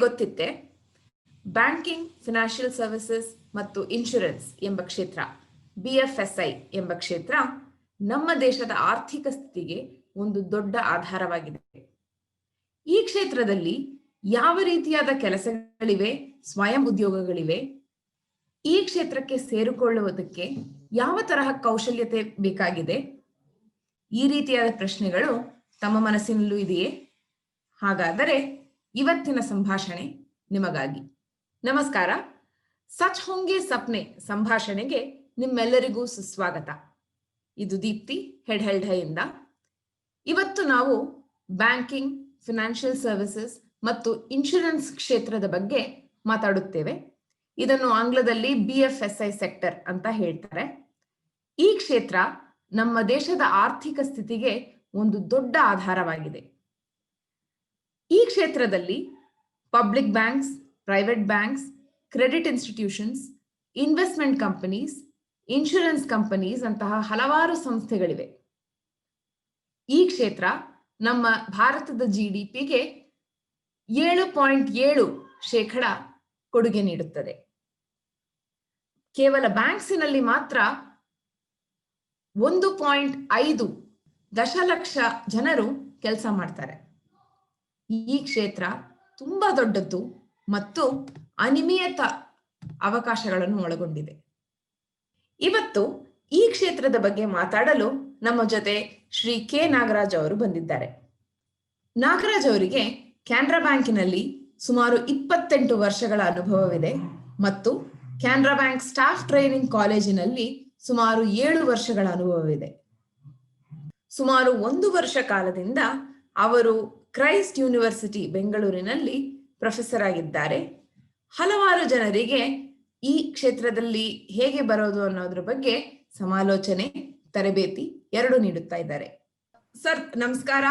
ಗೊತ್ತಿತ್ತೆ banking, financial services ಮತ್ತು insurance ಎಂಬ ಕ್ಷೇತ್ರ, BFSI ಎಂಬ ಕ್ಷೇತ್ರ ನಮ್ಮ ದೇಶದ ಆರ್ಥಿಕ ಸ್ಥಿತಿಗೆ ಒಂದು ದೊಡ್ಡ ಆಧಾರವಾಗಿದೆ. ಈ ಕ್ಷೇತ್ರದಲ್ಲಿ ಯಾವ ರೀತಿಯಾದ ಕೆಲಸಗಳಿವೆ, ಸ್ವಯಂ ಉದ್ಯೋಗಗಳಿವೆ, ಈ ಕ್ಷೇತ್ರಕ್ಕೆ ಸೇರಿಕೊಳ್ಳುವುದಕ್ಕೆ ಯಾವ ತರಹ ಕೌಶಲ್ಯತೆ ಬೇಕಾಗಿದೆ, ಈ ರೀತಿಯಾದ ಪ್ರಶ್ನೆಗಳು ತಮ್ಮ ಮನಸ್ಸಿನಲ್ಲೂ ಇದೆಯೇ? ಹಾಗಾದರೆ ಇವತ್ತಿನ ಸಂಭಾಷಣೆ ನಿಮಗಾಗಿ. ನಮಸ್ಕಾರ. ಸಚ್ ಹೋಂಗೆ ಸಪ್ನೆ ಸಂಭಾಷಣೆಗೆ ನಿಮ್ಮೆಲ್ಲರಿಗೂ ಸುಸ್ವಾಗತ. ಇದು ದೀಪ್ತಿ ಹೆಡ್ಹೆಲ್ಢಯಿಂದ. ಇವತ್ತು ನಾವು ಬ್ಯಾಂಕಿಂಗ್, ಫಿನಾನ್ಷಿಯಲ್ ಸರ್ವಿಸಸ್ ಮತ್ತು ಇನ್ಶೂರೆನ್ಸ್ ಕ್ಷೇತ್ರದ ಬಗ್ಗೆ ಮಾತಾಡುತ್ತೇವೆ. ಇದನ್ನು ಆಂಗ್ಲದಲ್ಲಿ BFSI ಸೆಕ್ಟರ್ ಅಂತ ಹೇಳ್ತಾರೆ. ಈ ಕ್ಷೇತ್ರ ನಮ್ಮ ದೇಶದ ಆರ್ಥಿಕ ಸ್ಥಿತಿಗೆ ಒಂದು ದೊಡ್ಡ ಆಧಾರವಾಗಿದೆ. ಈ ಕ್ಷೇತ್ರದಲ್ಲಿ public banks, private banks, credit institutions, investment companies, insurance companies ಅಂತಹ ಹಲವಾರು ಸಂಸ್ಥೆಗಳಿವೆ. ಈ ಕ್ಷೇತ್ರ ನಮ್ಮ ಭಾರತದ GDPಗೆ 7.7% ಕೊಡುಗೆ ನೀಡುತ್ತದೆ. ಕೇವಲ ಬ್ಯಾಂಕ್ಸಿನಲ್ಲಿ ಮಾತ್ರ 1.5 ದಶಲಕ್ಷ ಜನರು ಕೆಲಸ ಮಾಡ್ತಾರೆ. ಈ ಕ್ಷೇತ್ರ ತುಂಬಾ ದೊಡ್ಡದ್ದು ಮತ್ತು ಅನಿಯಮಿತ ಅವಕಾಶಗಳನ್ನು ಒಳಗೊಂಡಿದೆ. ಇವತ್ತು ಈ ಕ್ಷೇತ್ರದ ಬಗ್ಗೆ ಮಾತಾಡಲು ನಮ್ಮ ಜೊತೆ ಶ್ರೀ ಕೆ ನಾಗರಾಜ್ ಅವರು ಬಂದಿದ್ದಾರೆ. ನಾಗರಾಜ್ ಅವರಿಗೆ ಕ್ಯಾನರಾ ಬ್ಯಾಂಕಿನಲ್ಲಿ ಸುಮಾರು 28 ವರ್ಷಗಳ ಅನುಭವವಿದೆ ಮತ್ತು ಕ್ಯಾನರಾ ಬ್ಯಾಂಕ್ ಸ್ಟಾಫ್ ಟ್ರೈನಿಂಗ್ ಕಾಲೇಜಿನಲ್ಲಿ ಸುಮಾರು 7 ವರ್ಷಗಳ ಅನುಭವವಿದೆ. ಸುಮಾರು 1 ವರ್ಷ ಕಾಲದಿಂದ ಅವರು ಕ್ರೈಸ್ಟ್ ಯೂನಿವರ್ಸಿಟಿ ಬೆಂಗಳೂರಿನಲ್ಲಿ ಪ್ರೊಫೆಸರ್ ಆಗಿದ್ದಾರೆ. ಹಲವಾರು ಜನರಿಗೆ ಈ ಕ್ಷೇತ್ರದಲ್ಲಿ ಹೇಗೆ ಬರೋದು ಅನ್ನೋದ್ರ ಬಗ್ಗೆ ಸಮಾಲೋಚನೆ, ತರಬೇತಿ ಎರಡೂ ನೀಡುತ್ತಾ ಇದ್ದಾರೆ. ಸರ್ ನಮಸ್ಕಾರ.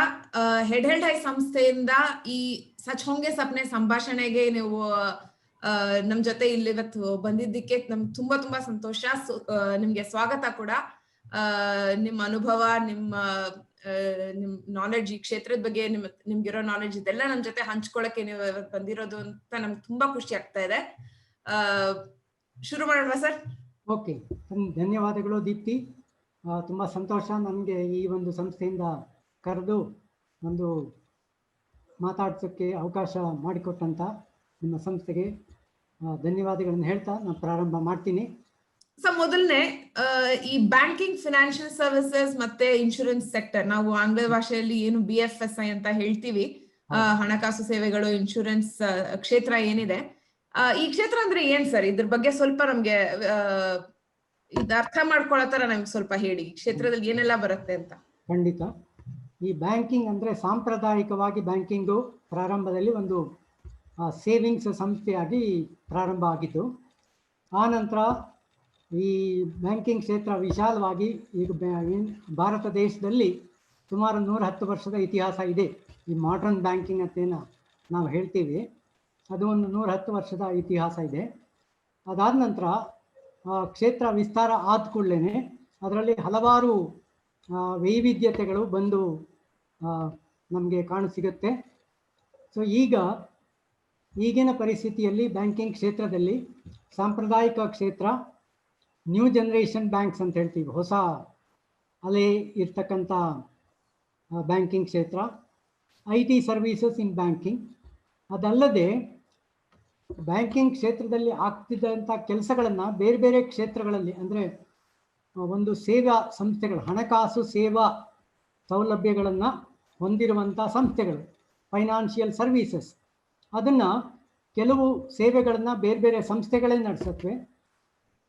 ಹೆಡ್ಹೆಲ್ಢೈ ಸಂಸ್ಥೆಯಿಂದ ಈ ಸಚ್ ಹೋಂಗೆ ಸಪ್ನೆ ಸಂಭಾಷಣೆಗೆ ನೀವು ನಮ್ ಜೊತೆ ಇಲ್ಲಿ ಇವತ್ತು ಬಂದಿದ್ದಕ್ಕೆ ನಮ್ಗೆ ತುಂಬಾ ತುಂಬಾ ಸಂತೋಷ. ನಿಮ್ಗೆ ಸ್ವಾಗತ ಕೂಡ. ನಿಮ್ಮ ಅನುಭವ, ನಿಮ್ಮ ನಾಲೆಡ್ಜ್, ಈ ಕ್ಷೇತ್ರದ ಬಗ್ಗೆ ನಿಮ್ಗಿರೋ ನಾಲೆಡ್ಜ್ ಇದೆಲ್ಲ ನಮ್ ಜೊತೆ ಹಂಚ್ಕೊಳಕ್ಕೆ ನೀವು ಬಂದಿರೋದು ಅಂತ ನಮ್ಗೆ ತುಂಬಾ ಖುಷಿ ಆಗ್ತಾ ಇದೆ. ಶುರು ಮಾಡೋಣ ಸರ್? ಓಕೆ, ಧನ್ಯವಾದಗಳು ದೀಪ್ತಿ. ತುಂಬ ಸಂತೋಷ ನನಗೆ ಈ ಒಂದು ಸಂಸ್ಥೆಯಿಂದ ಕರೆದು ಒಂದು ಮಾತಾಡ್ಸೋಕ್ಕೆ ಅವಕಾಶ ಮಾಡಿಕೊಟ್ಟಂತ ನಿಮ್ಮ ಸಂಸ್ಥೆಗೆ ಧನ್ಯವಾದಗಳನ್ನು ಹೇಳ್ತಾ ನಾನು ಪ್ರಾರಂಭ ಮಾಡ್ತೀನಿ. ಸರ್, ಮೊದಲನೇ ಈ ಬ್ಯಾಂಕಿಂಗ್, ಫಿನಾನ್ಷಿಯಲ್ ಸರ್ವಿಸಸ್ ಮತ್ತೆ ಇನ್ಶೂರೆನ್ಸ್ ಸೆಕ್ಟರ್, ನಾವು ಆಂಗ್ಲ ಭಾಷೆಯಲ್ಲಿ ಏನು BFSI ಅಂತ ಹೇಳ್ತೀವಿ, ಹಣಕಾಸು ಸೇವೆಗಳು, ಇನ್ಶೂರೆನ್ಸ್ ಕ್ಷೇತ್ರ ಏನಿದೆ, ಈ ಕ್ಷೇತ್ರ ಅಂದ್ರೆ ಏನ್ ಸರ್? ಇದ್ರ ಬಗ್ಗೆ ಸ್ವಲ್ಪ ನಮ್ಗೆ ಇದು ಅರ್ಥ ಮಾಡ್ಕೊಳ್ಳೋ ತರ ನಮ್ಗೆ ಸ್ವಲ್ಪ ಹೇಳಿ, ಈ ಕ್ಷೇತ್ರದಲ್ಲಿ ಏನೆಲ್ಲ ಬರುತ್ತೆ ಅಂತ. ಖಂಡಿತ. ಈ ಬ್ಯಾಂಕಿಂಗ್ ಅಂದ್ರೆ ಸಾಂಪ್ರದಾಯಿಕವಾಗಿ ಬ್ಯಾಂಕಿಂಗು ಪ್ರಾರಂಭದಲ್ಲಿ ಒಂದು ಸೇವಿಂಗ್ಸ್ ಸಂಸ್ಥೆಯಾಗಿ ಪ್ರಾರಂಭ ಆಗಿತ್ತು. ಆ ನಂತರ ಈ ಬ್ಯಾಂಕಿಂಗ್ ಕ್ಷೇತ್ರ ವಿಶಾಲವಾಗಿ ಈಗ ಭಾರತ ದೇಶದಲ್ಲಿ ಸುಮಾರು 110 ವರ್ಷದ ಇತಿಹಾಸ ಇದೆ. ಈ ಮಾಡ್ರನ್ ಬ್ಯಾಂಕಿಂಗ್ ಅಂತೇನು ನಾವು ಹೇಳ್ತೀವಿ, ಅದು ಒಂದು 110 ವರ್ಷದ ಇತಿಹಾಸ ಇದೆ. ಅದಾದ ನಂತರ ಕ್ಷೇತ್ರ ವಿಸ್ತಾರ ಆದ ಕೂಡಲೇ ಅದರಲ್ಲಿ ಹಲವಾರು ವೈವಿಧ್ಯತೆಗಳು ಬಂದು ನಮಗೆ ಕಾಣಸಿಗುತ್ತೆ. ಸೊ ಈಗಿನ ಪರಿಸ್ಥಿತಿಯಲ್ಲಿ ಬ್ಯಾಂಕಿಂಗ್ ಕ್ಷೇತ್ರದಲ್ಲಿ ಸಾಂಪ್ರದಾಯಿಕ ಕ್ಷೇತ್ರ, ನ್ಯೂ ಜನರೇಷನ್ ಬ್ಯಾಂಕ್ಸ್ ಅಂತ ಹೇಳ್ತೀವಿ, ಹೊಸ ಅಲೆ ಇರ್ತಕ್ಕಂಥ ಬ್ಯಾಂಕಿಂಗ್ ಕ್ಷೇತ್ರ, IT ಸರ್ವೀಸಸ್ ಇನ್ ಬ್ಯಾಂಕಿಂಗ್. ಅದಲ್ಲದೆ ಬ್ಯಾಂಕಿಂಗ್ ಕ್ಷೇತ್ರದಲ್ಲಿ ಆಗ್ತಿದ್ದಂಥ ಕೆಲಸಗಳನ್ನು ಬೇರೆ ಬೇರೆ ಕ್ಷೇತ್ರಗಳಲ್ಲಿ, ಅಂದರೆ ಒಂದು ಸೇವಾ ಸಂಸ್ಥೆಗಳು, ಹಣಕಾಸು ಸೇವಾ ಸೌಲಭ್ಯಗಳನ್ನು ಹೊಂದಿರುವಂಥ ಸಂಸ್ಥೆಗಳು, ಫೈನಾನ್ಷಿಯಲ್ ಸರ್ವೀಸಸ್, ಅದನ್ನು ಕೆಲವು ಸೇವೆಗಳನ್ನು ಬೇರೆ ಬೇರೆ ಸಂಸ್ಥೆಗಳೇ ನಡೆಸುತ್ತವೆ.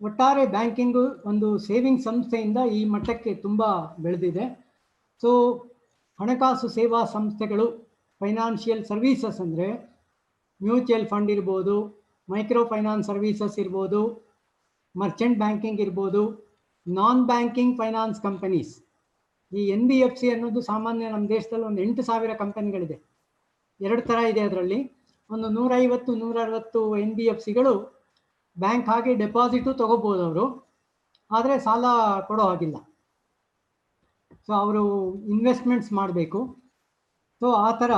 ಒಟ್ಟಾರೆ ಬ್ಯಾಂಕಿಂಗು ಒಂದು ಸೇವಿಂಗ್ ಸಂಸ್ಥೆಯಿಂದ ಈ ಮಟ್ಟಕ್ಕೆ ತುಂಬ ಬೆಳೆದಿದೆ. ಸೊ ಹಣಕಾಸು ಸೇವಾ ಸಂಸ್ಥೆಗಳು, ಫೈನಾನ್ಷಿಯಲ್ ಸರ್ವೀಸಸ್ ಅಂದರೆ ಮ್ಯೂಚುವಲ್ ಫಂಡ್ ಇರ್ಬೋದು, ಮೈಕ್ರೋ ಫೈನಾನ್ಸ್ ಸರ್ವೀಸಸ್ ಇರ್ಬೋದು, ಮರ್ಚೆಂಟ್ ಬ್ಯಾಂಕಿಂಗ್ ಇರ್ಬೋದು, ನಾನ್ ಬ್ಯಾಂಕಿಂಗ್ ಫೈನಾನ್ಸ್ ಕಂಪನೀಸ್. ಈ NBFC ಅನ್ನೋದು ಸಾಮಾನ್ಯ ನಮ್ಮ ದೇಶದಲ್ಲಿ ಒಂದು 8,000 ಕಂಪನಿಗಳಿದೆ. 2 ಥರ ಇದೆ. ಅದರಲ್ಲಿ ಒಂದು 150-160 NBFCಗಳು ಬ್ಯಾಂಕ್ ಹಾಗೆ ಡೆಪಾಸಿಟು ತೊಗೋಬೋದು ಅವರು, ಆದರೆ ಸಾಲ ಕೊಡೋ ಹಾಗಿಲ್ಲ. ಸೊ ಅವರು ಇನ್ವೆಸ್ಟ್ಮೆಂಟ್ಸ್ ಮಾಡಬೇಕು. ಸೊ ಆ ಥರ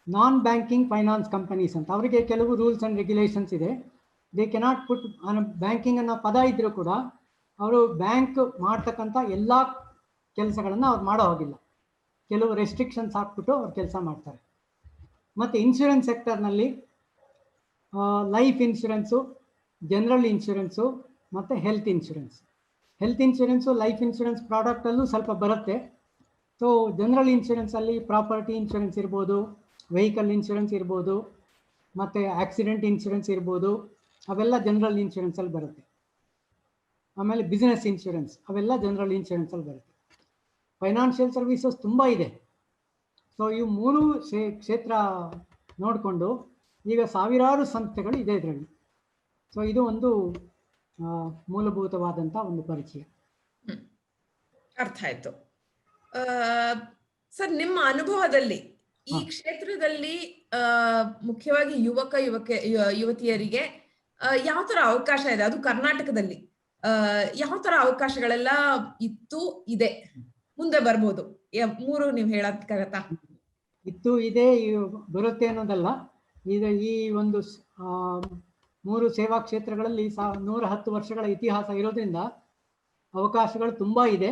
ನಾನ್ ಬ್ಯಾಂಕಿಂಗ್ ಫೈನಾನ್ಸ್ ಕಂಪನೀಸ್ ಅಂತ, ಅವರಿಗೆ ಕೆಲವು ರೂಲ್ಸ್ ಆ್ಯಂಡ್ ರೆಗ್ಯುಲೇಷನ್ಸ್ ಇದೆ. ದೇ ಕೆನಾಟ್ ಪುಟ್ ಬ್ಯಾಂಕಿಂಗ್ ಅನ್ನೋ ಪದ ಇದ್ದರೂ ಕೂಡ ಅವರು ಬ್ಯಾಂಕ್ ಮಾಡ್ತಕ್ಕಂಥ ಎಲ್ಲ ಕೆಲಸಗಳನ್ನು ಅವ್ರು ಮಾಡೋ ಹೋಗಿಲ್ಲ, ಕೆಲವು ರೆಸ್ಟ್ರಿಕ್ಷನ್ಸ್ ಹಾಕ್ಬಿಟ್ಟು ಅವ್ರು ಕೆಲಸ ಮಾಡ್ತಾರೆ. ಮತ್ತು ಇನ್ಶೂರೆನ್ಸ್ ಸೆಕ್ಟರ್ನಲ್ಲಿ ಲೈಫ್ ಇನ್ಶೂರೆನ್ಸು, ಜನರಲ್ ಇನ್ಶೂರೆನ್ಸು ಮತ್ತು ಹೆಲ್ತ್ ಇನ್ಶೂರೆನ್ಸು ಲೈಫ್ ಇನ್ಶೂರೆನ್ಸ್ ಪ್ರಾಡಕ್ಟಲ್ಲೂ ಸ್ವಲ್ಪ ಬರುತ್ತೆ. ಸೊ ಜನರಲ್ ಇನ್ಶೂರೆನ್ಸಲ್ಲಿ ಪ್ರಾಪರ್ಟಿ ಇನ್ಶೂರೆನ್ಸ್ ಇರ್ಬೋದು, ವೆಹಿಕಲ್ ಇನ್ಶೂರೆನ್ಸ್ ಇರ್ಬೋದು, ಮತ್ತು ಆಕ್ಸಿಡೆಂಟ್ ಇನ್ಶೂರೆನ್ಸ್ ಇರ್ಬೋದು, ಅವೆಲ್ಲ ಜನರಲ್ ಇನ್ಶೂರೆನ್ಸಲ್ಲಿ ಬರುತ್ತೆ. ಆಮೇಲೆ ಬಿಸ್ನೆಸ್ ಇನ್ಶೂರೆನ್ಸ್, ಅವೆಲ್ಲ ಜನರಲ್ ಇನ್ಶೂರೆನ್ಸಲ್ಲಿ ಬರುತ್ತೆ. ಫೈನಾನ್ಷಿಯಲ್ ಸರ್ವಿಸಸ್ ತುಂಬ ಇದೆ. ಸೊ ಇವು ಮೂರು ಕ್ಷೇತ್ರ ನೋಡಿಕೊಂಡು ಈಗ ಸಾವಿರಾರು ಸಂಸ್ಥೆಗಳು ಇದೆ ಇದರಲ್ಲಿ. ಸೊ ಇದು ಒಂದು ಮೂಲಭೂತವಾದಂಥ ಒಂದು ಪರಿಚಯ. ಅರ್ಥ ಆಯ್ತು. ಸರ್, ನಿಮ್ಮ ಅನುಭವದಲ್ಲಿ ಈ ಕ್ಷೇತ್ರದಲ್ಲಿ ಮುಖ್ಯವಾಗಿ ಯುವತಿಯರಿಗೆ ಯಾವ ತರ ಅವಕಾಶ ಇದೆ? ಅದು ಕರ್ನಾಟಕದಲ್ಲಿ ಯಾವ ತರ ಅವಕಾಶಗಳೆಲ್ಲ ಇದೆ, ಮುಂದೆ ಬರ್ಬೋದು? ಮೂರು ನೀವು ಹೇಳಕ್ಕಾಗತ್ತಾ? ಇದೆ, ಬರುತ್ತೆ ಅನ್ನೋದಲ್ಲ. ಈ ಒಂದು ಮೂರು ಸೇವಾ ಕ್ಷೇತ್ರಗಳಲ್ಲಿ 110 ವರ್ಷಗಳ ಇತಿಹಾಸ ಇರೋದ್ರಿಂದ ಅವಕಾಶಗಳು ತುಂಬ ಇದೆ,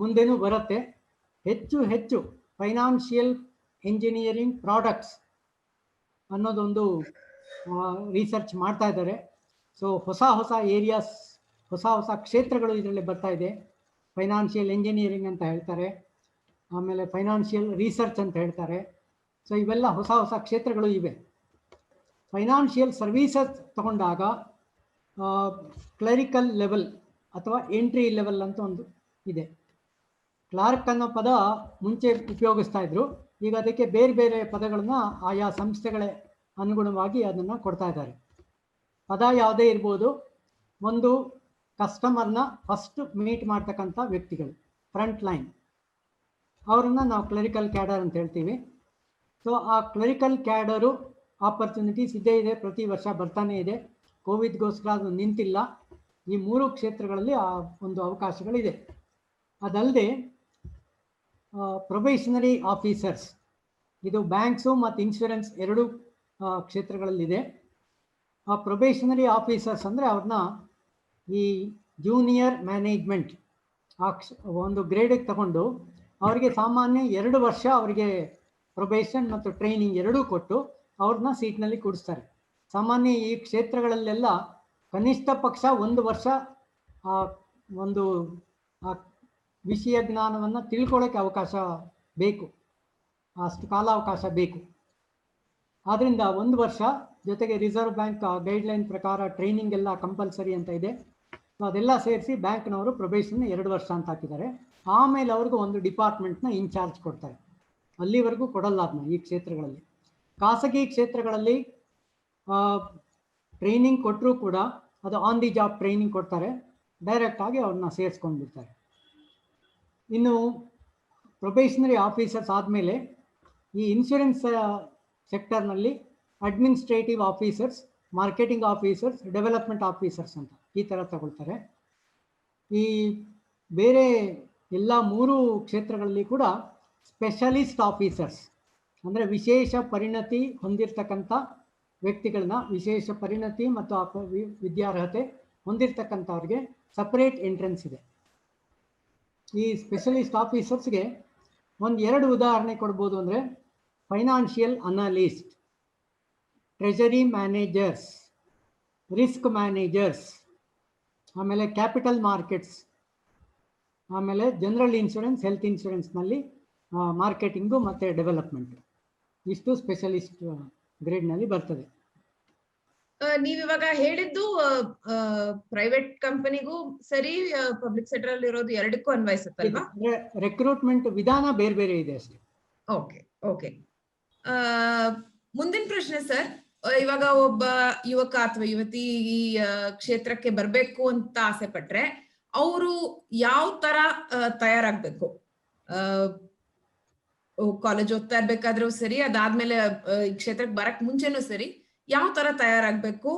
ಮುಂದೆನೂ ಬರುತ್ತೆ. ಹೆಚ್ಚು ಫೈನಾನ್ಷಿಯಲ್ ಎಂಜಿನಿಯರಿಂಗ್ ಪ್ರಾಡಕ್ಟ್ಸ್ ಅನ್ನೋದೊಂದು ರಿಸರ್ಚ್ ಮಾಡ್ತಾ ಇದ್ದಾರೆ. ಸೊ ಹೊಸ ಏರಿಯಾಸ್, ಹೊಸ ಕ್ಷೇತ್ರಗಳು ಇದರಲ್ಲಿ ಬರ್ತಾ ಇದೆ. ಫೈನಾನ್ಷಿಯಲ್ ಎಂಜಿನಿಯರಿಂಗ್ ಅಂತ ಹೇಳ್ತಾರೆ, ಆಮೇಲೆ ಫೈನಾನ್ಷಿಯಲ್ ರಿಸರ್ಚ್ ಅಂತ ಹೇಳ್ತಾರೆ. ಸೊ ಇವೆಲ್ಲ ಹೊಸ ಕ್ಷೇತ್ರಗಳು ಇವೆ. ಫೈನಾನ್ಷಿಯಲ್ ಸರ್ವೀಸಸ್ ತಗೊಂಡಾಗ ಕ್ಲರಿಕಲ್ ಲೆವೆಲ್ ಅಥವಾ ಎಂಟ್ರಿ ಲೆವೆಲ್ ಅಂತ ಒಂದು ಇದೆ. ಕ್ಲಾರ್ಕ್ ಅನ್ನೋ ಪದ ಮುಂಚೆ ಉಪಯೋಗಿಸ್ತಾ ಇದ್ರು, ಈಗ ಅದಕ್ಕೆ ಬೇರೆ ಪದಗಳನ್ನ ಆಯಾ ಸಂಸ್ಥೆಗಳೇ ಅನುಗುಣವಾಗಿ ಅದನ್ನು ಕೊಡ್ತಾ ಇದ್ದಾರೆ. ಪದ ಯಾವುದೇ ಇರ್ಬೋದು. ಒಂದು ಕಸ್ಟಮರ್ನ ಫಸ್ಟ್ ಮೀಟ್ ಮಾಡ್ತಕ್ಕಂಥ ವ್ಯಕ್ತಿಗಳು, ಫ್ರಂಟ್ ಲೈನ್, ಅವರನ್ನು ನಾವು ಕ್ಲರಿಕಲ್ ಕ್ಯಾಡರ್ ಅಂತ ಹೇಳ್ತೀವಿ. ಸೊ ಆ ಕ್ಲರಿಕಲ್ ಕ್ಯಾಡರು ಆಪರ್ಚುನಿಟೀಸ್ ಇದ್ದೇ ಇದೆ, ಪ್ರತಿ ವರ್ಷ ಬರ್ತಾನೆ ಇದೆ. ಕೋವಿಡ್ಗೋಸ್ಕರ ಅದು ನಿಂತಿಲ್ಲ. ಈ ಮೂರು ಕ್ಷೇತ್ರಗಳಲ್ಲಿ ಆ ಒಂದು ಅವಕಾಶಗಳಿದೆ. ಅದಲ್ಲದೆ ಪ್ರೊಬೇಷನರಿ ಆಫೀಸರ್ಸ್, ಇದು ಬ್ಯಾಂಕ್ಸು ಮತ್ತು ಇನ್ಶೂರೆನ್ಸ್ ಎರಡೂ ಕ್ಷೇತ್ರಗಳಲ್ಲಿದೆ. ಆ ಪ್ರೊಬೇಷನರಿ ಆಫೀಸರ್ಸ್ ಅಂದರೆ ಅವ್ರನ್ನ ಈ ಜೂನಿಯರ್ ಮ್ಯಾನೇಜ್ಮೆಂಟ್ ಒಂದು ಗ್ರೇಡಿಗೆ ತಗೊಂಡು ಅವರಿಗೆ ಸಾಮಾನ್ಯ 2 ವರ್ಷ ಅವರಿಗೆ ಪ್ರೊಬೇಷನ್ ಮತ್ತು ಟ್ರೈನಿಂಗ್ ಎರಡೂ ಕೊಟ್ಟು ಅವ್ರನ್ನ ಸೀಟ್ನಲ್ಲಿ ಕೂಡಿಸ್ತಾರೆ. ಸಾಮಾನ್ಯ ಈ ಕ್ಷೇತ್ರಗಳಲ್ಲೆಲ್ಲ ಕನಿಷ್ಠ ಪಕ್ಷ 1 ವರ್ಷ ಒಂದು ವಿಷಯ ಜ್ಞಾನವನ್ನು ತಿಳ್ಕೊಳ್ಳೋಕ್ಕೆ ಅವಕಾಶ ಬೇಕು, ಅಷ್ಟು ಕಾಲಾವಕಾಶ ಬೇಕು. ಆದ್ದರಿಂದ 1 ವರ್ಷ, ಜೊತೆಗೆ ರಿಸರ್ವ್ ಬ್ಯಾಂಕ್ ಗೈಡ್ಲೈನ್ ಪ್ರಕಾರ ಟ್ರೈನಿಂಗ್ ಎಲ್ಲ ಕಂಪಲ್ಸರಿ ಅಂತ ಇದೆ. ಸೊ ಅದೆಲ್ಲ ಸೇರಿಸಿ ಬ್ಯಾಂಕ್ನವರು ಪ್ರೊಬೇಷನ್ 2 ವರ್ಷ ಅಂತ ಹಾಕಿದ್ದಾರೆ. ಆಮೇಲೆ ಅವ್ರಿಗೂ ಒಂದು ಡಿಪಾರ್ಟ್ಮೆಂಟ್ನ ಇನ್ಚಾರ್ಜ್ ಕೊಡ್ತಾರೆ. ಅಲ್ಲಿವರೆಗೂ ಕೊಡಲ್ಲ ಅದನ್ನ ಈ ಕ್ಷೇತ್ರಗಳಲ್ಲಿ. ಖಾಸಗಿ ಕ್ಷೇತ್ರಗಳಲ್ಲಿ ಟ್ರೈನಿಂಗ್ ಕೊಟ್ಟರೂ ಕೂಡ ಅದು ಆನ್ ದಿ ಜಾಬ್ ಟ್ರೈನಿಂಗ್ ಕೊಡ್ತಾರೆ, ಡೈರೆಕ್ಟಾಗಿ ಅವ್ರನ್ನ ಸೇರಿಸ್ಕೊಂಡ್ಬಿಡ್ತಾರೆ. ಇನ್ನು ಪ್ರೊಬೇಷನರಿ ಆಫೀಸರ್ಸ್ ಆದಮೇಲೆ ಈ ಇನ್ಶೂರೆನ್ಸ್ ಸೆಕ್ಟರ್ನಲ್ಲಿ administrative officers, marketing officers, development officers ಅಂತ ಈ ಥರ ತಗೊಳ್ತಾರೆ. ಈ ಬೇರೆ ಎಲ್ಲ 3 ಕ್ಷೇತ್ರಗಳಲ್ಲಿ ಕೂಡ ಸ್ಪೆಷಲಿಸ್ಟ್ ಆಫೀಸರ್ಸ್ ಅಂದರೆ ವಿಶೇಷ ಪರಿಣತಿ ಹೊಂದಿರತಕ್ಕಂಥ ವ್ಯಕ್ತಿಗಳನ್ನ, ವಿಶೇಷ ಪರಿಣತಿ ಮತ್ತು ವಿದ್ಯಾರ್ಹತೆ ಹೊಂದಿರತಕ್ಕಂಥವ್ರಿಗೆ ಸಪ್ರೇಟ್ ಎಂಟ್ರೆನ್ಸ್ ಇದೆ. ಈ ಸ್ಪೆಷಲಿಸ್ಟ್ ಆಫೀಸರ್ಸ್ಗೆ 1-2 ಉದಾಹರಣೆ ಕೊಡ್ಬೋದು. ಅಂದರೆ financial analyst, treasury managers, risk managers, ಆಮೇಲೆ ಕ್ಯಾಪಿಟಲ್ ಮಾರ್ಕೆಟ್ಸ್, ಆಮೇಲೆ ಜನರಲ್ ಇನ್ಶೂರೆನ್ಸ್, ಹೆಲ್ತ್ ಇನ್ಶೂರೆನ್ಸ್ನಲ್ಲಿ ಮಾರ್ಕೆಟಿಂಗು ಮತ್ತು ಡೆವಲಪ್ಮೆಂಟ್, ಇಷ್ಟು ಸ್ಪೆಷಲಿಸ್ಟ್ ಗ್ರೇಡ್ನಲ್ಲಿ ಬರ್ತದೆ. ನೀವಿವಾಗ ಹೇಳಿದ್ದು ಪ್ರೈವೇಟ್ ಕಂಪನಿಗೂ ಸರಿ, ಪಬ್ಲಿಕ್ ಸೆಕ್ಟರ್ ಅಲ್ಲಿ ಇರೋದು ಎರಡಕ್ಕೂ ಅನ್ವಯಿಸುತ್ತಲ್ವಾ? ರೆಕ್ರೂಟ್ಮೆಂಟ್ ವಿಧಾನ ಬೇರೆ ಇದೆ ಅಷ್ಟೇ. ಓಕೆ. ಮುಂದಿನ ಪ್ರಶ್ನೆ ಸರ್, ಇವಾಗ ಒಬ್ಬ ಯುವಕ ಅಥವಾ ಯುವತಿ ಈ ಕ್ಷೇತ್ರಕ್ಕೆ ಬರ್ಬೇಕು ಅಂತ ಆಸೆ ಪಟ್ರೆ ಅವರು ಯಾವ ತರ ತಯಾರಾಗ್ಬೇಕು? ಕಾಲೇಜ್ ಓದ್ತಾ ಇರ್ಬೇಕಾದ್ರೂ ಸರಿ, ಅದಾದ್ಮೇಲೆ ಈ ಕ್ಷೇತ್ರಕ್ಕೆ ಬರಕ್ ಮುಂಚೆನೂ ಸರಿ, ಯಾವ ತರ ತಯಾರಾಗ್ಬೇಕು?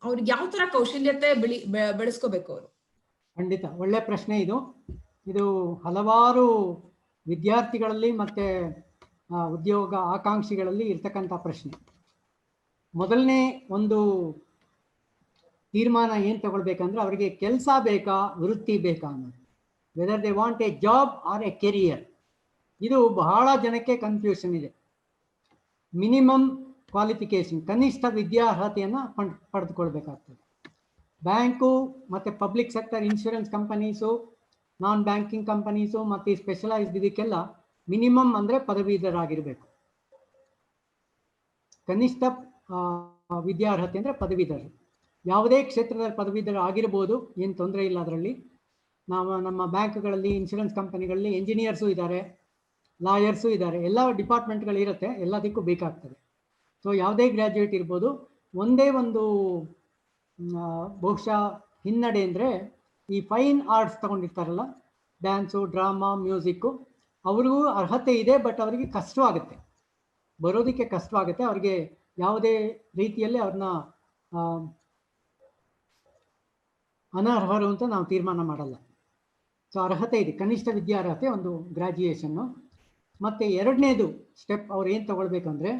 ಅವ್ರಿಗೆ ಯಾವ ತರ ಕೌಶಲ್ಯತೆ ಬೆಳೆಸ್ಕೋಬೇಕು ಅವರು? ಖಂಡಿತ ಒಳ್ಳೆ ಪ್ರಶ್ನೆ ಇದು. ಹಲವಾರು ವಿದ್ಯಾರ್ಥಿಗಳಲ್ಲಿ ಮತ್ತೆ ಉದ್ಯೋಗ ಆಕಾಂಕ್ಷಿಗಳಲ್ಲಿ ಇರ್ತಕ್ಕಂಥ ಪ್ರಶ್ನೆ. ಮೊದಲನೇ ಒಂದು ತೀರ್ಮಾನ ಏನು ತಗೊಳ್ಬೇಕಂದ್ರೆ ಅವರಿಗೆ ಕೆಲಸ ಬೇಕಾ ವೃತ್ತಿ ಬೇಕಾ ಅನ್ನೋದು. Whether they want a job or a career. ಇದು ಬಹಳ ಜನಕ್ಕೆ ಕನ್ಫ್ಯೂಷನ್ ಇದೆ. ಮಿನಿಮಮ್ ಕ್ವಾಲಿಫಿಕೇಶನ್, ಕನಿಷ್ಠ ವಿದ್ಯಾರ್ಹತೆಯನ್ನು ಪಡೆದುಕೊಳ್ಬೇಕಾಗ್ತದೆ. ಬ್ಯಾಂಕು ಮತ್ತು public sector insurance companies, non banking companies ಮತ್ತು ಸ್ಪೆಷಲೈಸ್ಡ್ ಇದಕ್ಕೆಲ್ಲ ಮಿನಿಮಮ್ ಅಂದರೆ ಪದವೀಧರಾಗಿರಬೇಕು. ಕನಿಷ್ಠ ವಿದ್ಯಾರ್ಹತೆ ಅಂದರೆ ಪದವೀಧರರು. ಯಾವುದೇ ಕ್ಷೇತ್ರದಲ್ಲಿ ಪದವೀಧರ ಆಗಿರ್ಬೋದು, ಏನು ತೊಂದರೆ ಇಲ್ಲ ಅದರಲ್ಲಿ. ನಾವು ನಮ್ಮ ಬ್ಯಾಂಕ್ಗಳಲ್ಲಿ, ಇನ್ಶೂರೆನ್ಸ್ ಕಂಪನಿಗಳಲ್ಲಿ ಎಂಜಿನಿಯರ್ಸು ಇದ್ದಾರೆ, ಲಾಯರ್ಸು ಇದ್ದಾರೆ, ಎಲ್ಲ ಡಿಪಾರ್ಟ್ಮೆಂಟ್ಗಳಿರುತ್ತೆ, ಎಲ್ಲದಕ್ಕೂ ಬೇಕಾಗ್ತದೆ. ಸೊ ಯಾವುದೇ ಗ್ರ್ಯಾಜುಯೇಟ್ ಇರ್ಬೋದು. ಒಂದೇ ಒಂದು ಬಹುಶಃ ಹಿನ್ನಡೆ ಅಂದರೆ ಈ ಫೈನ್ ಆರ್ಟ್ಸ್ ತಗೊಂಡಿರ್ತಾರಲ್ಲ, ಡ್ಯಾನ್ಸು, ಡ್ರಾಮಾ, ಮ್ಯೂಸಿಕ್ಕು, ಅವ್ರಿಗೂ ಅರ್ಹತೆ ಇದೆ, ಬಟ್ ಅವರಿಗೆ ಕಷ್ಟವಾಗುತ್ತೆ, ಬರೋದಕ್ಕೆ ಕಷ್ಟವಾಗುತ್ತೆ. ಅವ್ರಿಗೆ ಯಾವುದೇ ರೀತಿಯಲ್ಲಿ ಅವ್ರನ್ನ ಅನರ್ಹರು ಅಂತ ನಾವು ತೀರ್ಮಾನ ಮಾಡಲ್ಲ. ಸೊ ಅರ್ಹತೆ ಇದೆ, ಕನಿಷ್ಠ ವಿದ್ಯಾರ್ಹತೆ, ಒಂದು ಗ್ರ್ಯಾಜುಯೇಷನ್ನು. ಮತ್ತು ಎರಡನೇದು ಸ್ಟೆಪ್ ಅವ್ರು ಏನು ತಗೊಳ್ಬೇಕಂದ್ರೆ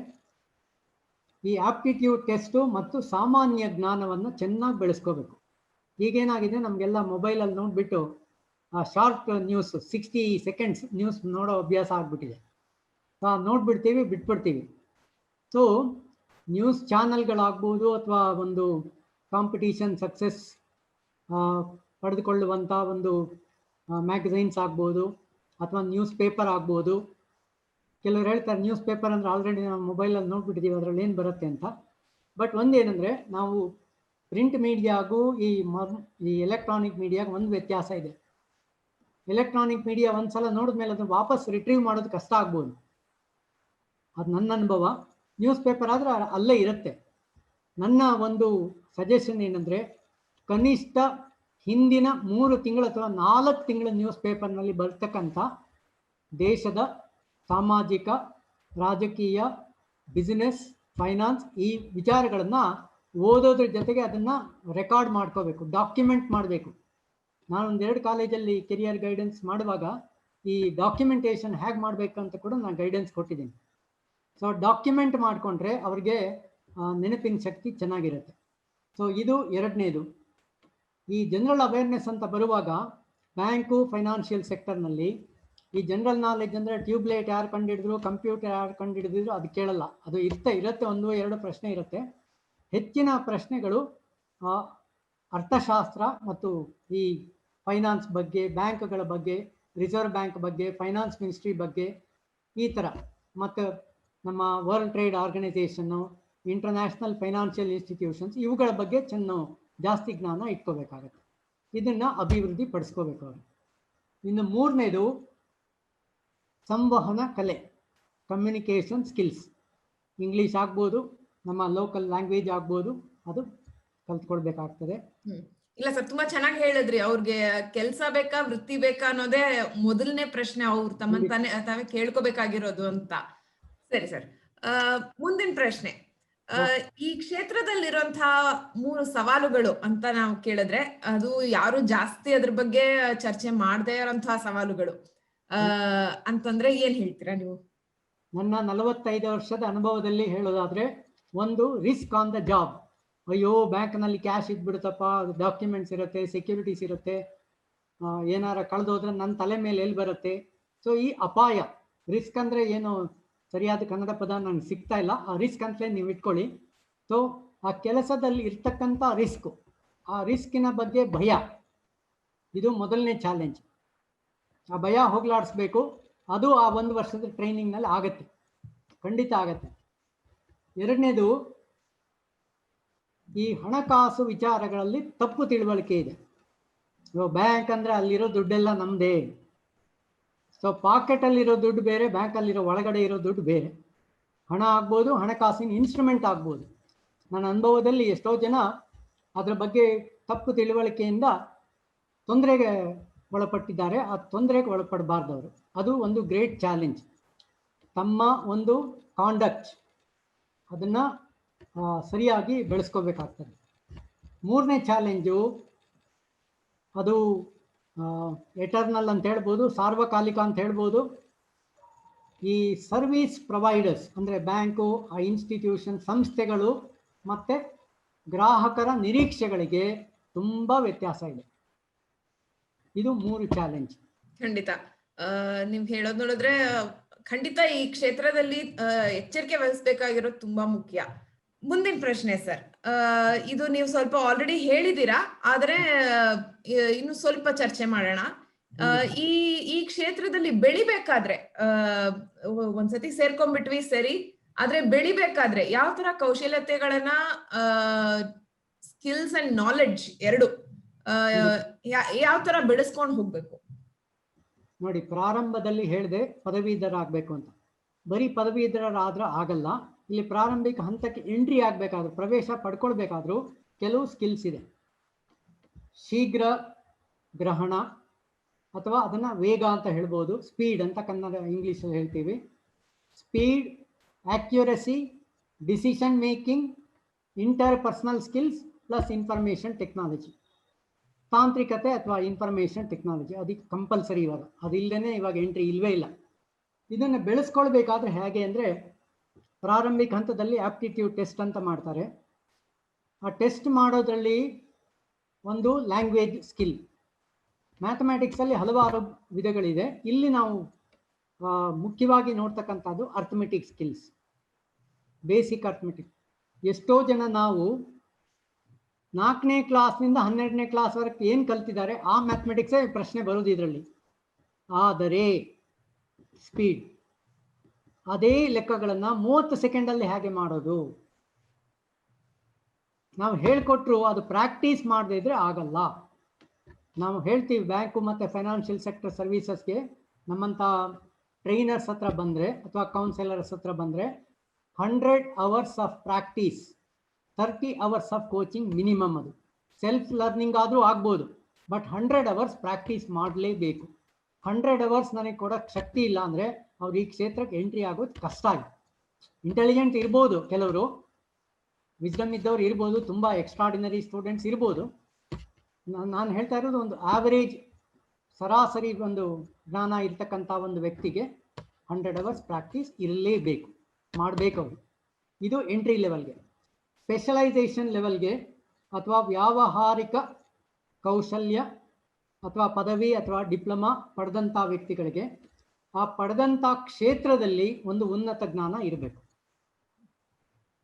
ಈ ಆಪ್ಟಿಟ್ಯೂಡ್ ಟೆಸ್ಟು ಮತ್ತು ಸಾಮಾನ್ಯ ಜ್ಞಾನವನ್ನು ಚೆನ್ನಾಗಿ ಬೆಳೆಸ್ಕೋಬೇಕು. ಈಗೇನಾಗಿದೆ, ನಮಗೆಲ್ಲ ಮೊಬೈಲಲ್ಲಿ ನೋಡಿಬಿಟ್ಟು ಶಾರ್ಟ್ ನ್ಯೂಸ್ 60 ಸೆಕೆಂಡ್ಸ್ ನ್ಯೂಸ್ ನೋಡೋ ಅಭ್ಯಾಸ ಆಗಿಬಿಟ್ಟಿದೆ. ನೋಡ್ಬಿಡ್ತೀವಿ, ಬಿಟ್ಬಿಡ್ತೀವಿ. ಸೊ ನ್ಯೂಸ್ ಚಾನಲ್ಗಳಾಗ್ಬೋದು, ಅಥವಾ ಒಂದು ಕಾಂಪಿಟೀಷನ್ ಸಕ್ಸಸ್ ಪಡೆದುಕೊಳ್ಳುವಂಥ ಒಂದು ಮ್ಯಾಗಝೈನ್ಸ್ ಆಗ್ಬೋದು, ಅಥವಾ ನ್ಯೂಸ್ ಪೇಪರ್ ಆಗ್ಬೋದು. ಕೆಲವರು ಹೇಳ್ತಾರೆ ನ್ಯೂಸ್ ಪೇಪರ್ ಅಂದರೆ ಆಲ್ರೆಡಿ ನಾವು ಮೊಬೈಲಲ್ಲಿ ನೋಡ್ಬಿಟ್ಟಿದ್ದೀವಿ, ಅದರಲ್ಲಿ ಏನು ಬರುತ್ತೆ ಅಂತ. ಬಟ್ ಒಂದೇನೆಂದರೆ, ನಾವು ಪ್ರಿಂಟ್ ಮೀಡಿಯಾಗೂ ಈ ಎಲೆಕ್ಟ್ರಾನಿಕ್ ಮೀಡಿಯಾಗೂ ಒಂದು ವ್ಯತ್ಯಾಸ ಇದೆ. ಎಲೆಕ್ಟ್ರಾನಿಕ್ ಮೀಡಿಯಾ ಒಂದು ಸಲ ನೋಡಿದ್ಮೇಲೆ ಅದನ್ನು ವಾಪಸ್ ರಿಟ್ರೀವ್ ಮಾಡೋದು ಕಷ್ಟ ಆಗ್ಬೋದು, ಅದು ನನ್ನ ಅನುಭವ. ನ್ಯೂಸ್ ಪೇಪರ್ ಆದರೆ ಅಲ್ಲೇ ಇರುತ್ತೆ. ನನ್ನ ಒಂದು ಸಜೆಷನ್ ಏನಂದರೆ, ಕನಿಷ್ಠ ಹಿಂದಿನ 3 ತಿಂಗಳು ಅಥವಾ 4 ತಿಂಗಳ ನ್ಯೂಸ್ ಪೇಪರ್ನಲ್ಲಿ ಬರ್ತಕ್ಕಂಥ ದೇಶದ ಸಾಮಾಜಿಕ, ರಾಜಕೀಯ, ಬಿಸಿನೆಸ್, ಫೈನಾನ್ಸ್ ಈ ವಿಚಾರಗಳನ್ನು ಓದೋದ್ರ ಜೊತೆಗೆ ಅದನ್ನು ರೆಕಾರ್ಡ್ ಮಾಡ್ಕೋಬೇಕು, ಡಾಕ್ಯುಮೆಂಟ್ ಮಾಡಬೇಕು. ನಾನೊಂದು 2 ಕಾಲೇಜಲ್ಲಿ ಕೆರಿಯರ್ ಗೈಡೆನ್ಸ್ ಮಾಡುವಾಗ ಈ ಡಾಕ್ಯುಮೆಂಟೇಷನ್ ಹೇಗೆ ಮಾಡಬೇಕಂತ ಕೂಡ ನಾನು ಗೈಡೆನ್ಸ್ ಕೊಟ್ಟಿದ್ದೀನಿ. ಸೊ ಡಾಕ್ಯುಮೆಂಟ್ ಮಾಡಿಕೊಂಡ್ರೆ ಅವ್ರಿಗೆ ನೆನಪಿನ ಶಕ್ತಿ ಚೆನ್ನಾಗಿರುತ್ತೆ. ಸೊ ಇದು ಎರಡನೇದು. ಈ ಜನರಲ್ ಅವೇರ್ನೆಸ್ ಅಂತ ಬರುವಾಗ, ಬ್ಯಾಂಕು, ಫೈನಾನ್ಷಿಯಲ್ ಸೆಕ್ಟರ್ನಲ್ಲಿ ಈ ಜನರಲ್ ನಾಲೆಡ್ಜ್ ಅಂದರೆ ಟ್ಯೂಬ್ಲೈಟ್ ಯಾರು ಕಂಡುಹಿಡಿದ್ರು, ಕಂಪ್ಯೂಟರ್ ಯಾರು ಕಂಡುಹಿಡಿದ್ರು, ಅದು ಕೇಳಲ್ಲ. ಅದು ಇರುತ್ತೆ 1-2 ಪ್ರಶ್ನೆ ಇರುತ್ತೆ. ಹೆಚ್ಚಿನ ಪ್ರಶ್ನೆಗಳು ಅರ್ಥಶಾಸ್ತ್ರ ಮತ್ತು ಈ ಫೈನಾನ್ಸ್ ಬಗ್ಗೆ, ಬ್ಯಾಂಕ್ಗಳ ಬಗ್ಗೆ, ರಿಸರ್ವ್ ಬ್ಯಾಂಕ್ ಬಗ್ಗೆ, ಫೈನಾನ್ಸ್ ಮಿನಿಸ್ಟ್ರಿ ಬಗ್ಗೆ, ಈ ಥರ, ಮತ್ತು ನಮ್ಮ world trade organisation, international financial institutions, ಇವುಗಳ ಬಗ್ಗೆ ಜಾಸ್ತಿ ಜ್ಞಾನ ಇಟ್ಕೋಬೇಕಾಗತ್ತೆ. ಇದನ್ನು ಅಭಿವೃದ್ಧಿ ಪಡಿಸ್ಕೋಬೇಕು ಅವರು. ಇನ್ನು ಮೂರನೇದು ಸಂವಹನ ಕಲೆ, ಕಮ್ಯುನಿಕೇಷನ್ ಸ್ಕಿಲ್ಸ್. ಇಂಗ್ಲೀಷ್ ಆಗ್ಬೋದು, ನಮ್ಮ ಲೋಕಲ್ ಲ್ಯಾಂಗ್ವೇಜ್ ಆಗ್ಬೋದು, ಅದು ಕಲ್ತ್ಕೊಳ್ಬೇಕಾಗ್ತದೆ. ಇಲ್ಲ ಸರ್, ತುಂಬಾ ಚೆನ್ನಾಗಿ ಹೇಳಿದ್ರಿ. ಅವ್ರಿಗೆ ಕೆಲಸ ಬೇಕಾ ವೃತ್ತಿ ಬೇಕಾ ಅನ್ನೋದೇ ಮೊದಲನೇ ಪ್ರಶ್ನೆ ಅವ್ರು ತಾವೇ ಕೇಳ್ಕೋಬೇಕಾಗಿರೋದು ಅಂತ. ಸರಿ ಸರ್, ಮುಂದಿನ ಪ್ರಶ್ನೆ. ಈ ಕ್ಷೇತ್ರದಲ್ಲಿರುವಂತಹ 3 ಸವಾಲುಗಳು ಅಂತ ನಾವು ಕೇಳಿದ್ರೆ, ಅದು ಯಾರು ಜಾಸ್ತಿ ಅದ್ರ ಬಗ್ಗೆ ಚರ್ಚೆ ಮಾಡದೇ ಇರೋಂತಹ ಸವಾಲುಗಳು ಅಂತಂದ್ರೆ ಏನ್ ಹೇಳ್ತೀರಾ ನೀವು? ನನ್ನ 45 ವರ್ಷದ ಅನುಭವದಲ್ಲಿ ಹೇಳೋದಾದ್ರೆ, ಒಂದು ರಿಸ್ಕ್ ಆನ್ ದ ಜಾಬ್. ಅಯ್ಯೋ, ಬ್ಯಾಂಕ್ನಲ್ಲಿ ಕ್ಯಾಶ್ ಇದ್ಬಿಡುತ್ತಪ್ಪ, ಡಾಕ್ಯುಮೆಂಟ್ಸ್ ಇರುತ್ತೆ, ಸೆಕ್ಯೂರಿಟೀಸ್ ಇರುತ್ತೆ, ಏನಾರ ಕಳೆದೋದ್ರೆ ನನ್ನ ತಲೆ ಮೇಲೆ ಎಲ್ಲಿ ಬರುತ್ತೆ. ಸೊ ಈ ಅಪಾಯ, ರಿಸ್ಕ್ ಅಂದರೆ ಏನು ಸರಿಯಾದ ಕನ್ನಡ ಪದ ನನಗೆ ಸಿಗ್ತಾ ಇಲ್ಲ, ಆ ರಿಸ್ಕ್ ಅಂತಲೇ ನೀವು ಇಟ್ಕೊಳ್ಳಿ. ಸೊ ಆ ಕೆಲಸದಲ್ಲಿ ಇರ್ತಕ್ಕಂಥ ರಿಸ್ಕು, ಆ ರಿಸ್ಕಿನ ಬಗ್ಗೆ ಭಯ, ಇದು ಮೊದಲನೇ ಚಾಲೆಂಜ್. ಆ ಭಯ ಹೋಗ್ಲಾಡಿಸ್ಬೇಕು. ಅದು ಆ 1 ವರ್ಷದ ಟ್ರೈನಿಂಗ್ನಲ್ಲಿ ಆಗತ್ತೆ, ಖಂಡಿತ ಆಗತ್ತೆ. ಎರಡನೇದು, ಈ ಹಣಕಾಸು ವಿಚಾರಗಳಲ್ಲಿ ತಪ್ಪು ತಿಳುವಳಿಕೆ ಇದೆ. ಬ್ಯಾಂಕ್ ಅಂದರೆ ಅಲ್ಲಿರೋ ದುಡ್ಡೆಲ್ಲ ನಮ್ಮದೇ. ಸೊ ಪಾಕೆಟಲ್ಲಿರೋ ದುಡ್ಡು ಬೇರೆ, ಬ್ಯಾಂಕಲ್ಲಿರೋ ಒಳಗಡೆ ಇರೋ ದುಡ್ಡು ಬೇರೆ. ಹಣ ಆಗ್ಬೋದು, ಹಣಕಾಸಿನ ಇನ್ಸ್ಟ್ರೂಮೆಂಟ್ ಆಗ್ಬೋದು. ನನ್ನ ಅನುಭವದಲ್ಲಿ ಎಷ್ಟೋ ಜನ ಅದರ ಬಗ್ಗೆ ತಪ್ಪು ತಿಳುವಳಿಕೆಯಿಂದ ತೊಂದರೆಗೆ ಒಳಪಟ್ಟಿದ್ದಾರೆ. ಆ ತೊಂದರೆಗೆ ಒಳಪಡಬಾರ್ದವರು. ಅದು ಒಂದು ಗ್ರೇಟ್ ಚಾಲೆಂಜ್. ತಮ್ಮ ಒಂದು ಕಾಂಡಕ್ಟ್ ಅದನ್ನು ಸರಿಯಾಗಿ ಬೆಳೆಸ್ಕೋಬೇಕಾಗ್ತದೆ. ಮೂರನೇ ಚಾಲೆಂಜು, ಅದು ಎಟರ್ನಲ್ ಅಂತ ಹೇಳ್ಬೋದು, ಸಾರ್ವಕಾಲಿಕ ಅಂತ ಹೇಳ್ಬೋದು. ಈ ಸರ್ವಿಸ್ ಪ್ರೊವೈಡರ್ಸ್ ಅಂದರೆ ಬ್ಯಾಂಕು, ಇನ್ಸ್ಟಿಟ್ಯೂಷನ್, ಸಂಸ್ಥೆಗಳು ಮತ್ತು ಗ್ರಾಹಕರ ನಿರೀಕ್ಷೆಗಳಿಗೆ ತುಂಬ ವ್ಯತ್ಯಾಸ ಇದೆ. ಇದು 3 ಚಾಲೆಂಜ್. ಖಂಡಿತ. ನೀವ್ ಹೇಳೋದ್ ನೋಡಿದ್ರೆ ಖಂಡಿತ ಈ ಕ್ಷೇತ್ರದಲ್ಲಿ ಎಚ್ಚರಿಕೆ ವಹಿಸ್ಬೇಕಾಗಿರೋದು ತುಂಬಾ ಮುಖ್ಯ. ಮುಂದಿನ ಪ್ರಶ್ನೆ ಸರ್, ಇದು ನೀವು ಸ್ವಲ್ಪ ಆಲ್ರೆಡಿ ಹೇಳಿದೀರಾ, ಆದ್ರೆ ಇನ್ನು ಸ್ವಲ್ಪ ಚರ್ಚೆ ಮಾಡೋಣ. ಈ ಕ್ಷೇತ್ರದಲ್ಲಿ ಬೆಳಿಬೇಕಾದ್ರೆ ಒಂದ್ಸತಿ ಸೇರ್ಕೊಂಡ್ಬಿಟ್ವಿ ಸರಿ, ಆದ್ರೆ ಬೆಳಿಬೇಕಾದ್ರೆ ಯಾವ ತರ ಕೌಶಲ್ಯತೆಗಳನ್ನ, ಸ್ಕಿಲ್ಸ್ ಅಂಡ್ ನಾಲೆಡ್ಜ್ ಎರಡು ಯಾವ ತರ ಬೆಳೆಸ್ಕೊಂಡು ಹೋಗ್ಬೇಕು? ನೋಡಿ, ಪ್ರಾರಂಭದಲ್ಲಿ ಹೇಳಿದೆ ಪದವೀಧರ ಆಗಬೇಕು ಅಂತ. ಬರೀ ಪದವೀಧರರಾದ್ರೆ ಆಗಲ್ಲ. ಇಲ್ಲಿ ಪ್ರಾರಂಭಿಕ ಹಂತಕ್ಕೆ ಎಂಟ್ರಿ ಆಗಬೇಕಾದ್ರೂ, ಪ್ರವೇಶ ಪಡ್ಕೊಳ್ಬೇಕಾದ್ರೂ ಕೆಲವು ಸ್ಕಿಲ್ಸ್ ಇದೆ. ಶೀಘ್ರ ಗ್ರಹಣ, ಅಥವಾ ಅದನ್ನು ವೇಗ ಅಂತ ಹೇಳ್ಬೋದು, ಸ್ಪೀಡ್ ಅಂತ ಕನ್ನಡ ಇಂಗ್ಲೀಷಲ್ಲಿ ಹೇಳ್ತೀವಿ. Speed, accuracy, decision making, interpersonal skills plus information technology. ತಾಂತ್ರಿಕತೆ ಅಥವಾ ಇನ್ಫಾರ್ಮೇಷನ್ ಟೆಕ್ನಾಲಜಿ ಅದಕ್ಕೆ ಕಂಪಲ್ಸರಿ. ಇವಾಗ ಅದಿಲ್ಲದೇ ಇವಾಗ ಎಂಟ್ರಿ ಇಲ್ಲವೇ ಇಲ್ಲ. ಇದನ್ನು ಬೆಳೆಸ್ಕೊಳ್ಬೇಕಾದ್ರೆ ಹೇಗೆ ಅಂದರೆ, ಪ್ರಾರಂಭಿಕ ಹಂತದಲ್ಲಿ ಆಪ್ಟಿಟ್ಯೂಡ್ ಟೆಸ್ಟ್ ಅಂತ ಮಾಡ್ತಾರೆ. ಆ ಟೆಸ್ಟ್ ಮಾಡೋದ್ರಲ್ಲಿ ಒಂದು ಲ್ಯಾಂಗ್ವೇಜ್ ಸ್ಕಿಲ್. ಮ್ಯಾಥಮೆಟಿಕ್ಸಲ್ಲಿ ಹಲವಾರು ವಿಧಗಳಿದೆ. ಇಲ್ಲಿ ನಾವು ಮುಖ್ಯವಾಗಿ ನೋಡ್ತಕ್ಕಂಥದ್ದು ಅರ್ಥಮೆಟಿಕ್ ಸ್ಕಿಲ್ಸ್, ಬೇಸಿಕ್ ಅರ್ಥಮೆಟಿಕ್. ಎಷ್ಟೋ ಜನ ನಾವು 4ನೇ ಕ್ಲಾಸ್ನಿಂದ 12ನೇ ಕ್ಲಾಸ್ವರೆಗೆ ಏನು ಕಲ್ತಿದ್ದಾರೆ ಆ ಮ್ಯಾಥಮೆಟಿಕ್ಸೇ ಪ್ರಶ್ನೆ ಬರೋದು ಇದರಲ್ಲಿ. ಆದರೆ ಸ್ಪೀಡ್, ಅದೇ ಲೆಕ್ಕಗಳನ್ನು 30 ಸೆಕೆಂಡಲ್ಲಿ ಹೇಗೆ ಮಾಡೋದು? ನಾವು ಹೇಳ್ಕೊಟ್ರು ಅದು ಪ್ರಾಕ್ಟೀಸ್ ಮಾಡದೇ ಇದ್ರೆ ಆಗಲ್ಲ. ನಾವು ಹೇಳ್ತೀವಿ ಬ್ಯಾಂಕು ಮತ್ತು ಫೈನಾನ್ಷಿಯಲ್ ಸೆಕ್ಟರ್ ಸರ್ವೀಸಸ್ಗೆ ನಮ್ಮಂಥ ಟ್ರೈನರ್ಸ್ ಹತ್ರ ಬಂದರೆ ಅಥವಾ ಕೌನ್ಸಿಲರ್ಸ್ ಹತ್ರ ಬಂದರೆ 100 hours of practice, 30 hours of coaching minimum. ಅದು ಸೆಲ್ಫ್ ಲರ್ನಿಂಗ್ ಆದರೂ ಆಗ್ಬೋದು, ಬಟ್ 100 hours ಪ್ರಾಕ್ಟೀಸ್ ಮಾಡಲೇಬೇಕು. 100 hours ನನಗೆ ಕೊಡೋಕ್ಕೆ ಶಕ್ತಿ ಇಲ್ಲ ಅಂದರೆ ಅವ್ರು ಈ ಕ್ಷೇತ್ರಕ್ಕೆ ಎಂಟ್ರಿ ಆಗೋದು ಕಷ್ಟ ಆಗಿದೆ. ಇಂಟೆಲಿಜೆಂಟ್ ಇರ್ಬೋದು, ಕೆಲವರು ವಿಸ್ಡಮ್ ಇದ್ದವ್ರು ಇರ್ಬೋದು, ತುಂಬ ಎಕ್ಸ್ಟ್ರಾರ್ಡಿನರಿ ಸ್ಟೂಡೆಂಟ್ಸ್ ಇರ್ಬೋದು. ನಾನು ಹೇಳ್ತಾ ಇರೋದು ಒಂದು ಆವರೇಜ್, ಸರಾಸರಿ ಒಂದು ಜ್ಞಾನ ಇರ್ತಕ್ಕಂಥ ಒಂದು ವ್ಯಕ್ತಿಗೆ 100 hours ಪ್ರಾಕ್ಟೀಸ್ ಇರಲೇಬೇಕು, ಮಾಡಬೇಕು ಅವರು. ಇದು ಎಂಟ್ರಿ ಲೆವೆಲ್ಗೆ. ಸ್ಪೆಷಲೈಸೇಷನ್ ಲೆವೆಲ್ಗೆ ಅಥವಾ ವ್ಯಾವಹಾರಿಕ ಕೌಶಲ್ಯ ಅಥವಾ ಪದವಿ ಅಥವಾ ಡಿಪ್ಲೊಮಾ ಪಡೆದಂಥ ವ್ಯಕ್ತಿಗಳಿಗೆ ಆ ಪಡೆದಂಥ ಕ್ಷೇತ್ರದಲ್ಲಿ ಒಂದು ಉನ್ನತ ಜ್ಞಾನ ಇರಬೇಕು.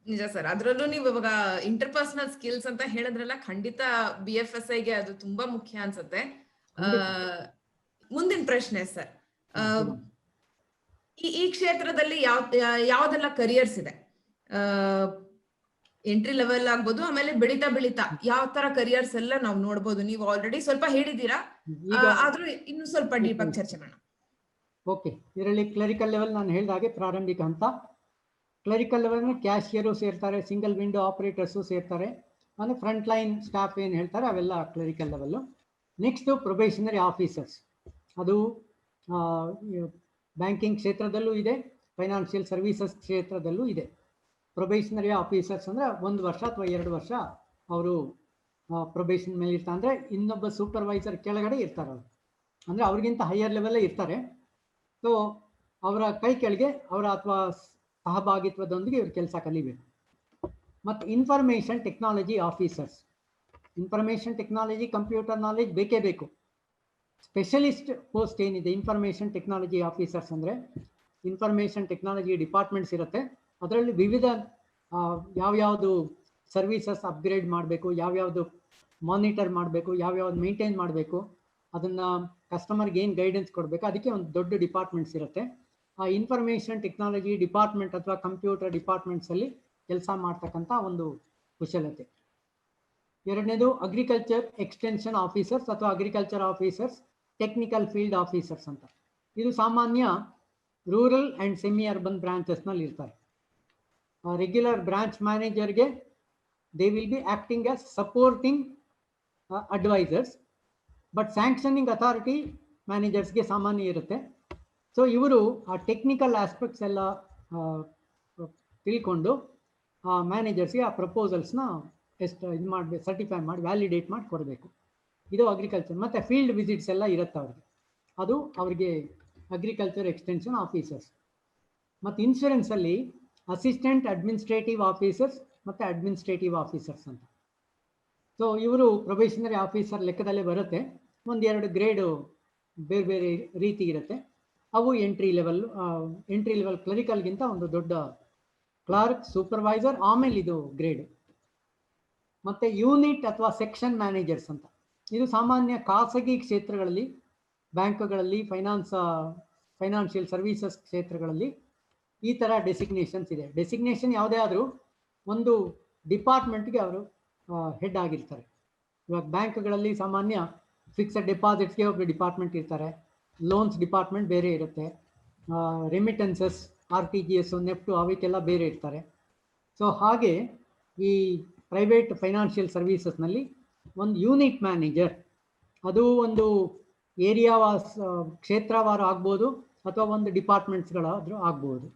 ನಿಜ ಸರ್. ಅದ್ರಲ್ಲೂ ನೀವು ಇವಾಗ ಇಂಟರ್ಪರ್ಸನಲ್ ಸ್ಕಿಲ್ಸ್ ಅಂತ ಹೇಳಿದ್ರಲ್ಲ, ಖಂಡಿತ BFSIಗೆ ಅದು ತುಂಬಾ ಮುಖ್ಯ ಅನ್ಸುತ್ತೆ. ಮುಂದಿನ ಪ್ರಶ್ನೆ ಸರ್, ಈ ಕ್ಷೇತ್ರದಲ್ಲಿ ಯಾವ್ದೆಲ್ಲ ಕರಿಯರ್ಸ್ ಇದೆ? ಎಂಟ್ರಿ ಲೆವೆಲ್ ಆಗ್ಬೋದು, ಆಮೇಲೆ ಬೆಳಿತಾ ಬೆಳಿತಾ ಯಾವ ತರ ಕರಿಯರ್ಸ್ ಎಲ್ಲ ನಾವು ನೋಡ್ಬೋದು? ನೀವು ಆಲ್ರೆಡಿ ಸ್ವಲ್ಪ ಹೇಳಿದೀರಾ, ಆದ್ರೂ ಇನ್ನು ಸ್ವಲ್ಪ ಡೀಪ್ ಆಗಿ ಚರ್ಚೆ ಮಾಡೋಣ. ಓಕೆ, ಇದರಲ್ಲಿ ಕ್ಲರಿಕಲ್ ಲೆವೆಲ್ ನಾನು ಹೇಳಿದಾಗೆ ಪ್ರಾರಂಭಿಕ ಹಂತ. ಕ್ಲರಿಕಲ್ ಲೆವೆಲ್ನ ಕ್ಯಾಶಿಯರು ಸೇರ್ತಾರೆ, ಸಿಂಗಲ್ ವಿಂಡೋ ಆಪರೇಟರ್ಸು ಸೇರ್ತಾರೆ, ಅಂದರೆ ಫ್ರಂಟ್ ಲೈನ್ ಸ್ಟಾಫ್ ಏನು ಹೇಳ್ತಾರೆ ಅವೆಲ್ಲ clerical level. Next probationary officers. ಅದು ಬ್ಯಾಂಕಿಂಗ್ ಕ್ಷೇತ್ರದಲ್ಲೂ ಇದೆ, ಫೈನಾನ್ಷಿಯಲ್ ಸರ್ವೀಸಸ್ ಕ್ಷೇತ್ರದಲ್ಲೂ ಇದೆ. ಪ್ರೊಬೇಷನರಿ ಆಫೀಸರ್ಸ್ ಅಂದರೆ 1 ವರ್ಷ ಅಥವಾ 2 ವರ್ಷ ಅವರು ಪ್ರೊಬೇಷನ್ ಮೇಲೆ ಇರ್ತಾರೆ, ಅಂದರೆ ಇನ್ನೊಬ್ಬ ಸೂಪರ್ವೈಸರ್ ಕೆಳಗಡೆ ಇರ್ತಾರೆ ಅವರು, ಅಂದರೆ ಅವ್ರಿಗಿಂತ ಹೈಯರ್ ಲೆವೆಲ್ಲೇ ಇರ್ತಾರೆ. ಸೊ ಅವರ ಕೈ ಕೆಳಗೆ ಅವರ ಅಥವಾ ಸಹಭಾಗಿತ್ವದೊಂದಿಗೆ ಇವ್ರು ಕೆಲಸ ಕಲಿಬೇಕು. ಮತ್ತು information technology officers. Information technology, computer knowledge ಬೇಕೇ ಬೇಕು. ಸ್ಪೆಷಲಿಸ್ಟ್ ಪೋಸ್ಟ್ ಏನಿದೆ ಇನ್ಫಾರ್ಮೇಷನ್ ಟೆಕ್ನಾಲಜಿ ಆಫೀಸರ್ಸ್ ಅಂದರೆ, ಇನ್ಫಾರ್ಮೇಷನ್ ಟೆಕ್ನಾಲಜಿ ಡಿಪಾರ್ಟ್ಮೆಂಟ್ಸ್ ಇರುತ್ತೆ, ಅದರಲ್ಲಿ ವಿವಿಧ ಯಾವ್ಯಾವುದು ಸರ್ವೀಸಸ್ ಅಪ್ಗ್ರೇಡ್ ಮಾಡಬೇಕು, ಯಾವ್ಯಾವುದು ಮಾನಿಟರ್ ಮಾಡಬೇಕು, ಯಾವ್ಯಾವ್ದು ಮೇಂಟೈನ್ ಮಾಡಬೇಕು, ಅದನ್ನು ಕಸ್ಟಮರ್ಗೆ ಏನು ಗೈಡೆನ್ಸ್ ಕೊಡಬೇಕು, ಅದಕ್ಕೆ ಒಂದು ದೊಡ್ಡ ಡಿಪಾರ್ಟ್ಮೆಂಟ್ಸ್ ಇರುತ್ತೆ. ಆ ಇನ್ಫಾರ್ಮೇಷನ್ ಟೆಕ್ನಾಲಜಿ ಡಿಪಾರ್ಟ್ಮೆಂಟ್ ಅಥವಾ ಕಂಪ್ಯೂಟರ್ ಡಿಪಾರ್ಟ್ಮೆಂಟ್ಸಲ್ಲಿ ಕೆಲಸ ಮಾಡ್ತಕ್ಕಂಥ ಒಂದು ಕುಶಲತೆ. ಎರಡನೇದು ಅಗ್ರಿಕಲ್ಚರ್ ಎಕ್ಸ್ಟೆನ್ಷನ್ ಆಫೀಸರ್ಸ್ ಅಥವಾ agriculture officers, technical field officers ಅಂತ. ಇದು ಸಾಮಾನ್ಯ ರೂರಲ್ ಆ್ಯಂಡ್ ಸೆಮಿ ಅರ್ಬನ್ ಬ್ರಾಂಚಸ್ನಲ್ಲಿ ಇರ್ತಾರೆ. ರೆಗ್ಯುಲರ್ ಬ್ರಾಂಚ್ ಮ್ಯಾನೇಜರ್ಗೆ they will be acting as supporting advisers, but sanctioning authority ಮ್ಯಾನೇಜರ್ಸ್ಗೆ ಸಾಮಾನ್ಯ ಇರುತ್ತೆ. ಸೊ ಇವರು ಆ ಟೆಕ್ನಿಕಲ್ ಆಸ್ಪೆಕ್ಟ್ಸ್ ಎಲ್ಲ ತಿಳ್ಕೊಂಡು ಆ ಮ್ಯಾನೇಜರ್ಸ್ಗೆ ಆ ಪ್ರಪೋಸಲ್ಸ್ನ ಇದು ಮಾಡಬೇಕು, ಸರ್ಟಿಫೈ ಮಾಡಿ ವ್ಯಾಲಿಡೇಟ್ ಮಾಡಿ ಕೊಡಬೇಕು. ಇದು ಅಗ್ರಿಕಲ್ಚರ್. ಮತ್ತು ಫೀಲ್ಡ್ ವಿಸಿಟ್ಸ್ ಎಲ್ಲ ಇರುತ್ತೆ ಅವ್ರಿಗೆ, ಅದು ಅವರಿಗೆ ಅಗ್ರಿಕಲ್ಚರ್ ಎಕ್ಸ್ಟೆನ್ಷನ್ ಆಫೀಸರ್ಸ್. ಮತ್ತು ಇನ್ಶೂರೆನ್ಸಲ್ಲಿ ಅಸಿಸ್ಟೆಂಟ್ ಅಡ್ಮಿನಿಸ್ಟ್ರೇಟಿವ್ ಆಫೀಸರ್ಸ್ ಮತ್ತು ಅಡ್ಮಿನಿಸ್ಟ್ರೇಟಿವ್ ಆಫೀಸರ್ಸ್ ಅಂತ. ಸೊ ಇವರು ಪ್ರೊಬೇಷನರಿ ಆಫೀಸರ್ ಲೆಕ್ಕದಲ್ಲೇ ಬರುತ್ತೆ. ಒಂದೆರಡು ಗ್ರೇಡು ಬೇರೆ ಬೇರೆ ರೀತಿ ಇರುತ್ತೆ. ಅವು ಎಂಟ್ರಿ ಲೆವೆಲ್ ಕ್ಲರಿಕಲ್ಗಿಂತ ಒಂದು ದೊಡ್ಡ ಕ್ಲಾರ್ಕ್, ಸೂಪರ್ವೈಸರ್, ಆಮೇಲೆ ಇದು ಗ್ರೇಡ್. ಮತ್ತು ಯೂನಿಟ್ ಅಥವಾ ಸೆಕ್ಷನ್ ಮ್ಯಾನೇಜರ್ಸ್ ಅಂತ. ಇದು ಸಾಮಾನ್ಯ ಖಾಸಗಿ ಕ್ಷೇತ್ರಗಳಲ್ಲಿ, ಬ್ಯಾಂಕ್ಗಳಲ್ಲಿ, ಫೈನಾನ್ಷಿಯಲ್ ಸರ್ವಿಸಸ್ ಕ್ಷೇತ್ರಗಳಲ್ಲಿ ಈ ಥರ ಡೆಸಿಗ್ನೇಷನ್ಸ್ ಇದೆ. ಡೆಸಿಗ್ನೇಷನ್ ಯಾವುದೇ ಆದರೂ ಒಂದು ಡಿಪಾರ್ಟ್ಮೆಂಟ್ಗೆ ಅವರು ಹೆಡ್ ಆಗಿರ್ತಾರೆ. ಇವಾಗ ಬ್ಯಾಂಕ್ಗಳಲ್ಲಿ ಸಾಮಾನ್ಯ ಫಿಕ್ಸೆಡ್ ಡೆಪಾಸಿಟ್ಸ್ಗೆ ಒಬ್ಬರು ಡಿಪಾರ್ಟ್ಮೆಂಟ್ ಇರ್ತಾರೆ, ಲೋನ್ಸ್ ಡಿಪಾರ್ಟ್ಮೆಂಟ್ ಬೇರೆ ಇರುತ್ತೆ, ರೆಮಿಟೆನ್ಸಸ್, RTGS, ನೆಫ್ಟು ಅವಕ್ಕೆಲ್ಲ ಬೇರೆ ಇರ್ತಾರೆ. ಸೊ ಹಾಗೆ ಈ ಪ್ರೈವೇಟ್ ಫೈನಾನ್ಷಿಯಲ್ ಸರ್ವೀಸಸ್ನಲ್ಲಿ ಒಂದು ಯೂನಿಟ್ ಮ್ಯಾನೇಜರ್, ಅದು ಒಂದು ಏರಿಯಾ ಕ್ಷೇತ್ರವಾರು ಆಗ್ಬೋದು ಅಥವಾ ಒಂದು ಡಿಪಾರ್ಟ್ಮೆಂಟ್ಸ್ಗಳಾದರೂ ಆಗ್ಬೋದು.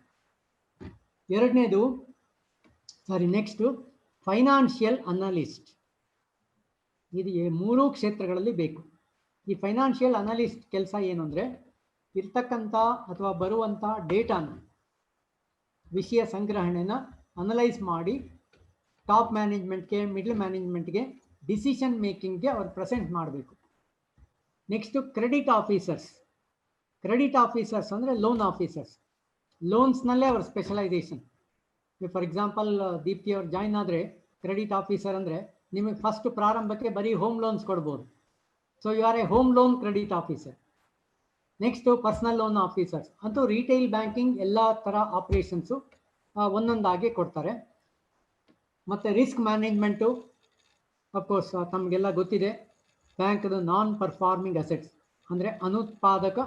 Next financial analyst. ಇದು ಮೂರೂ ಕ್ಷೇತ್ರಗಳಲ್ಲಿ ಬೇಕು. ಈ ಫೈನಾನ್ಷಿಯಲ್ ಅನಲಿಸ್ಟ್ ಕೆಲಸ ಏನು ಅಂದರೆ, ಇರ್ತಕ್ಕಂಥ ಅಥವಾ ಬರುವಂಥ ಡೇಟಾನ, ವಿಷಯ ಸಂಗ್ರಹಣೆನ ಅನಲೈಸ್ ಮಾಡಿ ಟಾಪ್ ಮ್ಯಾನೇಜ್ಮೆಂಟ್ಗೆ, ಮಿಡ್ಲ್ ಮ್ಯಾನೇಜ್ಮೆಂಟ್ಗೆ, ಡಿಸಿಷನ್ ಮೇಕಿಂಗ್ಗೆ ಅವ್ರು ಪ್ರೆಸೆಂಟ್ ಮಾಡಬೇಕು. Next credit officers. Credit officers ಅಂದರೆ ಲೋನ್ ಆಫೀಸರ್ಸ್. ಲೋನ್ಸ್ನಲ್ಲೇ ಅವ್ರ ಸ್ಪೆಷಲೈಸೇಷನ್. ಫಾರ್ ಎಕ್ಸಾಂಪಲ್ ದೀಪ್ತಿ ಅವ್ರು ಜಾಯ್ನ್ ಆದರೆ ಕ್ರೆಡಿಟ್ ಆಫೀಸರ್ ಅಂದರೆ ನಿಮಗೆ ಫಸ್ಟ್ ಪ್ರಾರಂಭಕ್ಕೆ ಬರೀ ಹೋಮ್ ಲೋನ್ಸ್ ಕೊಡ್ಬೋದು. So you are a home loan credit officer. Next personal loan officers ಅಂತೂ ರಿಟೇಲ್ ಬ್ಯಾಂಕಿಂಗ್ ಎಲ್ಲ ಥರ ಆಪ್ರೇಷನ್ಸು ಒಂದೊಂದಾಗಿ ಕೊಡ್ತಾರೆ. ಮತ್ತು ರಿಸ್ಕ್ ಮ್ಯಾನೇಜ್ಮೆಂಟು, ಅಫ್ಕೋರ್ಸ್ ತಮಗೆಲ್ಲ ಗೊತ್ತಿದೆ, ಬ್ಯಾಂಕ್ದು ನಾನ್ ಪರ್ಫಾರ್ಮಿಂಗ್ ಅಸೆಟ್ಸ್ ಅಂದರೆ ಅನುತ್ಪಾದಕ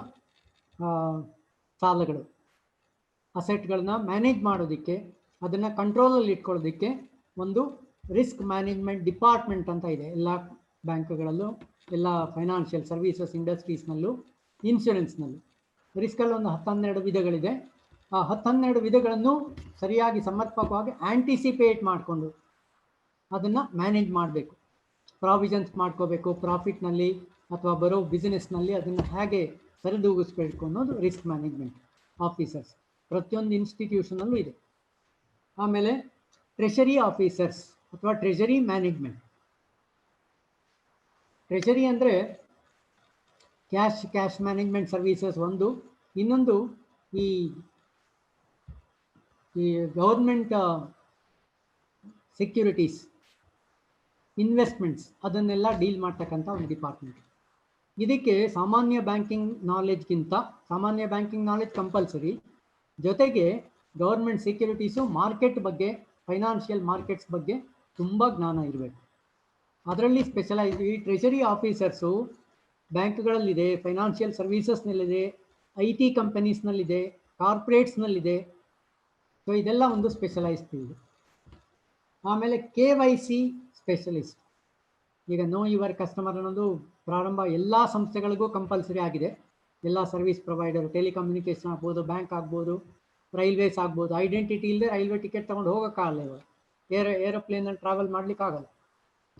ಸಾಲಗಳು, ಅಸೆಟ್ಗಳನ್ನ ಮ್ಯಾನೇಜ್ ಮಾಡೋದಕ್ಕೆ, ಅದನ್ನು ಕಂಟ್ರೋಲಲ್ಲಿ ಇಟ್ಕೊಳ್ಳೋದಕ್ಕೆ ಒಂದು ರಿಸ್ಕ್ ಮ್ಯಾನೇಜ್ಮೆಂಟ್ ಡಿಪಾರ್ಟ್ಮೆಂಟ್ ಅಂತ ಇದೆ ಎಲ್ಲ ಬ್ಯಾಂಕ್ಗಳಲ್ಲೂ, ಎಲ್ಲ ಫೈನಾನ್ಷಿಯಲ್ ಸರ್ವೀಸಸ್ ಇಂಡಸ್ಟ್ರೀಸ್ನಲ್ಲೂ, ಇನ್ಶೂರೆನ್ಸ್ನಲ್ಲೂ. ರಿಸ್ಕಲ್ಲಿ ಒಂದು 10-12 ವಿಧಗಳಿದೆ. ಆ 10-12 ವಿಧಗಳನ್ನು ಸರಿಯಾಗಿ ಸಮರ್ಪಕವಾಗಿ ಆ್ಯಂಟಿಸಿಪೇಟ್ ಮಾಡಿಕೊಂಡು ಅದನ್ನು ಮ್ಯಾನೇಜ್ ಮಾಡಬೇಕು. ಪ್ರಾವಿಷನ್ಸ್ ಮಾಡ್ಕೋಬೇಕು, ಪ್ರಾಫಿಟ್ನಲ್ಲಿ ಅಥವಾ ಬರೋ ಬಿಸ್ನೆಸ್ನಲ್ಲಿ ಅದನ್ನು ಹೇಗೆ ಸರಿದೂಗಿಸ್ಬೇಕು ಅನ್ನೋದು ರಿಸ್ಕ್ ಮ್ಯಾನೇಜ್ಮೆಂಟ್ ಆಫೀಸರ್ಸ್ ಪ್ರತಿಯೊಂದು ಇನ್ಸ್ಟಿಟ್ಯೂಷನಲ್ಲೂ ಇದೆ. ಆಮೇಲೆ ಟ್ರೆಷರಿ ಆಫೀಸರ್ಸ್ ಅಥವಾ ಟ್ರೆಷರಿ ಮ್ಯಾನೇಜ್ಮೆಂಟ್. ಟ್ರೆಷರಿ ಅಂದರೆ ಕ್ಯಾಶ್ ಮ್ಯಾನೇಜ್ಮೆಂಟ್ ಸರ್ವೀಸಸ್ ಒಂದು. ಇನ್ನೊಂದು ಈ ಗೌರ್ಮೆಂಟ್ ಸೆಕ್ಯೂರಿಟೀಸ್, ಇನ್ವೆಸ್ಟ್ಮೆಂಟ್ಸ್, ಅದನ್ನೆಲ್ಲ ಡೀಲ್ ಮಾಡ್ತಕ್ಕಂಥ ಒಂದು ಡಿಪಾರ್ಟ್ಮೆಂಟ್. ಇದಕ್ಕೆ ಸಾಮಾನ್ಯ ಬ್ಯಾಂಕಿಂಗ್ ನಾಲೆಜ್ ಕಂಪಲ್ಸರಿ. ಜೊತೆಗೆ ಗೌರ್ಮೆಂಟ್ ಸೆಕ್ಯೂರಿಟೀಸು, ಮಾರ್ಕೆಟ್ ಬಗ್ಗೆ, ಫೈನಾನ್ಷಿಯಲ್ ಮಾರ್ಕೆಟ್ಸ್ ಬಗ್ಗೆ ತುಂಬ ಜ್ಞಾನ ಇರಬೇಕು. ಅದರಲ್ಲಿ ಸ್ಪೆಷಲೈಸ್. ಈ ಟ್ರೆಷರಿ ಆಫೀಸರ್ಸು ಬ್ಯಾಂಕ್ಗಳಲ್ಲಿದೆ, ಫೈನಾನ್ಷಿಯಲ್ ಸರ್ವೀಸಸ್ನಲ್ಲಿದೆ, IT ಕಂಪನೀಸ್ನಲ್ಲಿದೆ, ಕಾರ್ಪೊರೇಟ್ಸ್ನಲ್ಲಿದೆ. ಸೊ ಇದೆಲ್ಲ ಒಂದು ಸ್ಪೆಷಲೈಸ್ಡ್ ಫೀಲ್ಡ್. ಆಮೇಲೆ KYC ಸ್ಪೆಷಲಿಸ್ಟ್. ಈಗ ನೋ ಯುವರ್ ಕಸ್ಟಮರ್ ಅನ್ನೋದು ಪ್ರಾರಂಭ ಎಲ್ಲ ಸಂಸ್ಥೆಗಳಿಗೂ ಕಂಪಲ್ಸರಿ ಆಗಿದೆ. ಎಲ್ಲ ಸರ್ವಿಸ್ ಪ್ರೊವೈಡರ್, ಟೆಲಿಕಮ್ಯುನಿಕೇಷನ್ ಆಗ್ಬೋದು, ಬ್ಯಾಂಕ್ ಆಗ್ಬೋದು, ರೈಲ್ವೇಸ್ ಆಗ್ಬೋದು. ಐಡೆಂಟಿಟಿ ಇಲ್ಲದೆ ರೈಲ್ವೆ ಟಿಕೆಟ್ ತೊಗೊಂಡು ಹೋಗೋಕ್ಕಾಗಲ್ಲ, ಇವಾಗ ಏರೋಪ್ಲೇನಲ್ಲಿ ಟ್ರಾವೆಲ್ ಮಾಡಲಿಕ್ಕಾಗಲ್ಲ.